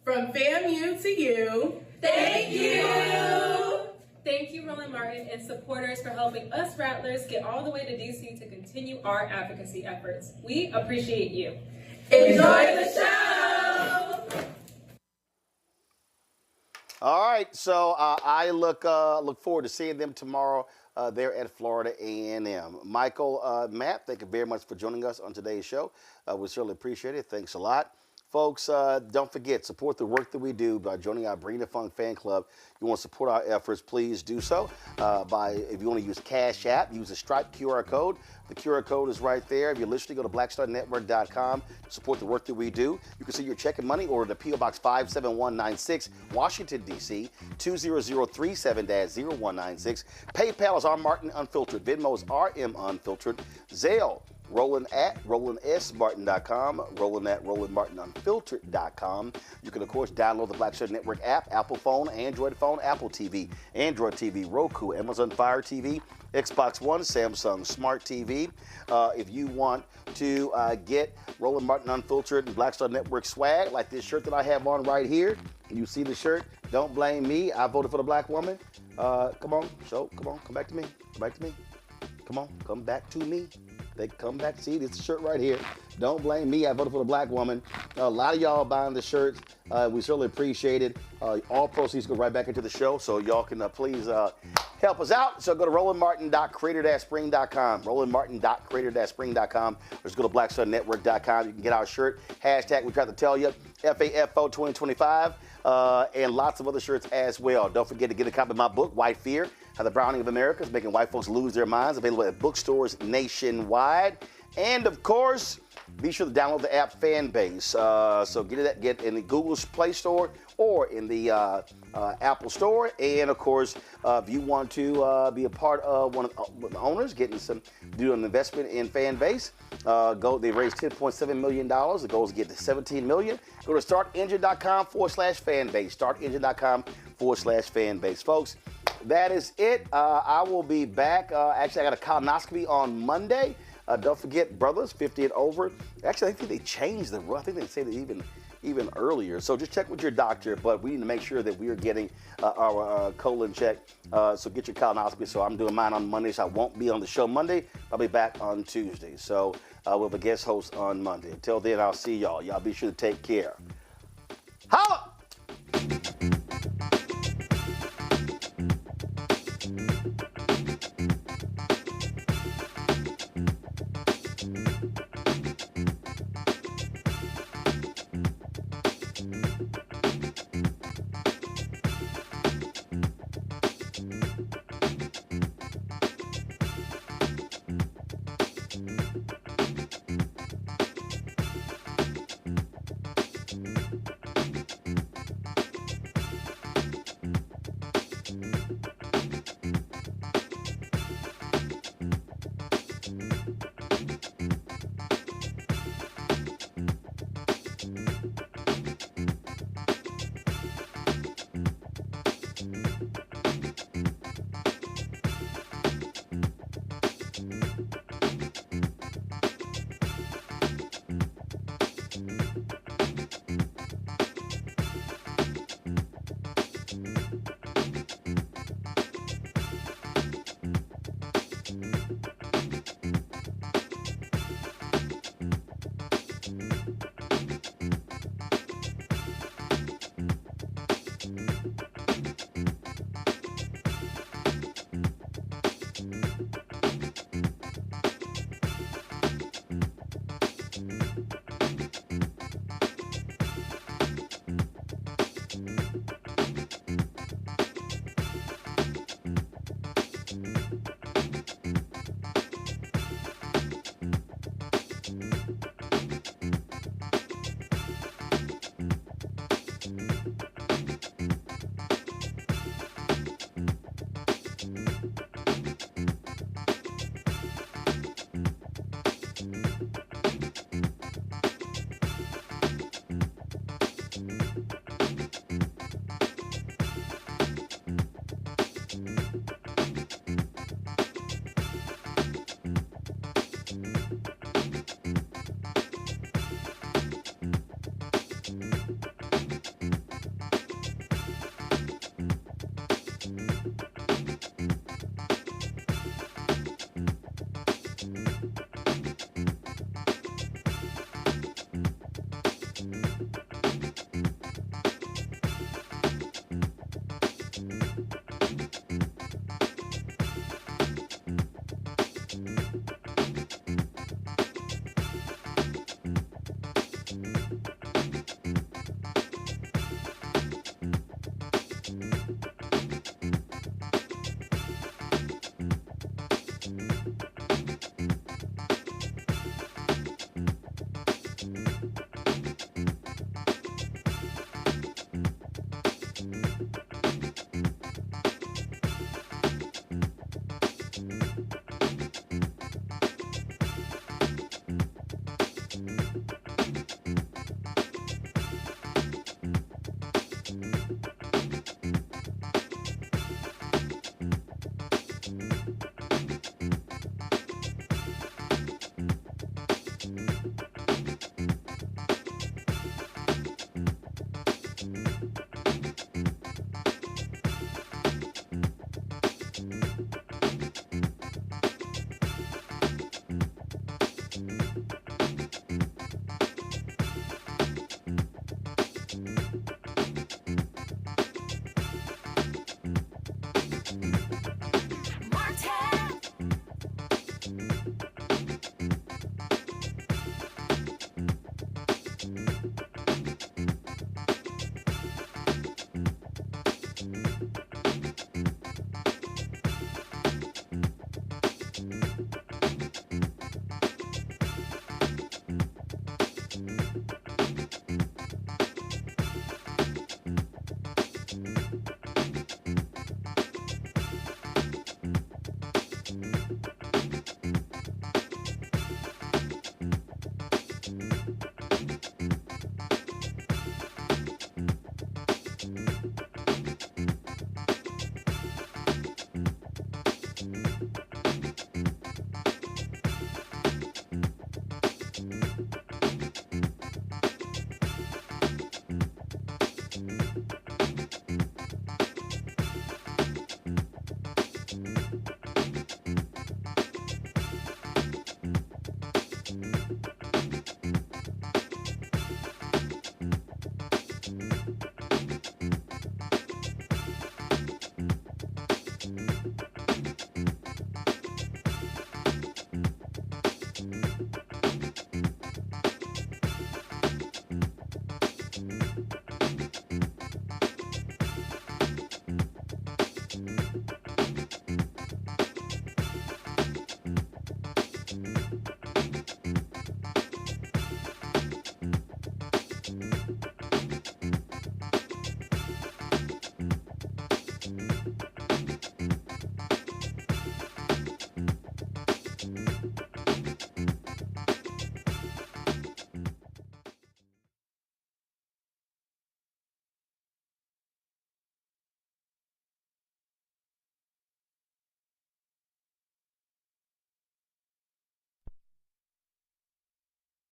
From FAMU to you, thank you! Thank you, Roland Martin and supporters, for helping us Rattlers get all the way to D.C. to continue our advocacy efforts. We appreciate you. Enjoy the show! All right, so I look forward to seeing them tomorrow there at Florida A&M. Michael, Matt, thank you very much for joining us on today's show. We certainly appreciate it. Thanks a lot. Folks, don't forget, support the work that we do by joining our Bring the Funk fan club. You want to support our efforts, please do so if you want to use Cash App, use the Stripe QR code. The QR code is right there. If you're listening, go to blackstarnetwork.com to support the work that we do. You can see your check and money order to P.O. Box 57196, Washington, D.C., 20037-0196. PayPal is R Martin Unfiltered. Venmo is RM Unfiltered. Zelle Roland at RolandSMartin.com, Roland at RolandMartinUnfiltered.com. You can, of course, download the Black Shirt Network app, Apple phone, Android phone, Apple TV, Android TV, Roku, Amazon Fire TV, Xbox One, Samsung Smart TV. If you want to get Roland Martin Unfiltered and Black Star Network swag, like this shirt that I have on right here, you see the shirt, don't blame me. I voted for the black woman. Come on, come back to me. Come back to me. Come on, come back to me. They come back. See, this shirt right here. Don't blame me. I voted for the black woman. A lot of y'all buying the shirts. We certainly appreciate it. All proceeds go right back into the show, so y'all can please help us out. So go to RolandMartin.creator-spring.com, RolandMartin.creator-spring.com, or just go to BlackStarNetwork.com. You can get our shirt. Hashtag we tried to tell you, FAFO 2025, and lots of other shirts as well. Don't forget to get a copy of my book, White Fear, How the Browning of America is Making White Folks Lose Their Minds, available at bookstores nationwide. And of course, be sure to download the app Fanbase. So get in the Google Play Store or in the Apple Store. And of course, if you want to be a part of one of the owners, do an investment in Fanbase, they raised $10.7 million. The goal is to get to $17 million. Go to startengine.com/fanbase. Startengine.com/fanbase. Folks, that is it. I will be back. Actually, I got a colonoscopy on Monday. Don't forget, brothers, 50 and over. Actually, I think they changed the rule. I think they say that even earlier. So just check with your doctor. But we need to make sure that we are getting our colon checked. So get your colonoscopy. So I'm doing mine on Monday. So I won't be on the show Monday. I'll be back on Tuesday. So we'll have a guest host on Monday. Until then, I'll see y'all. Y'all be sure to take care. Holla!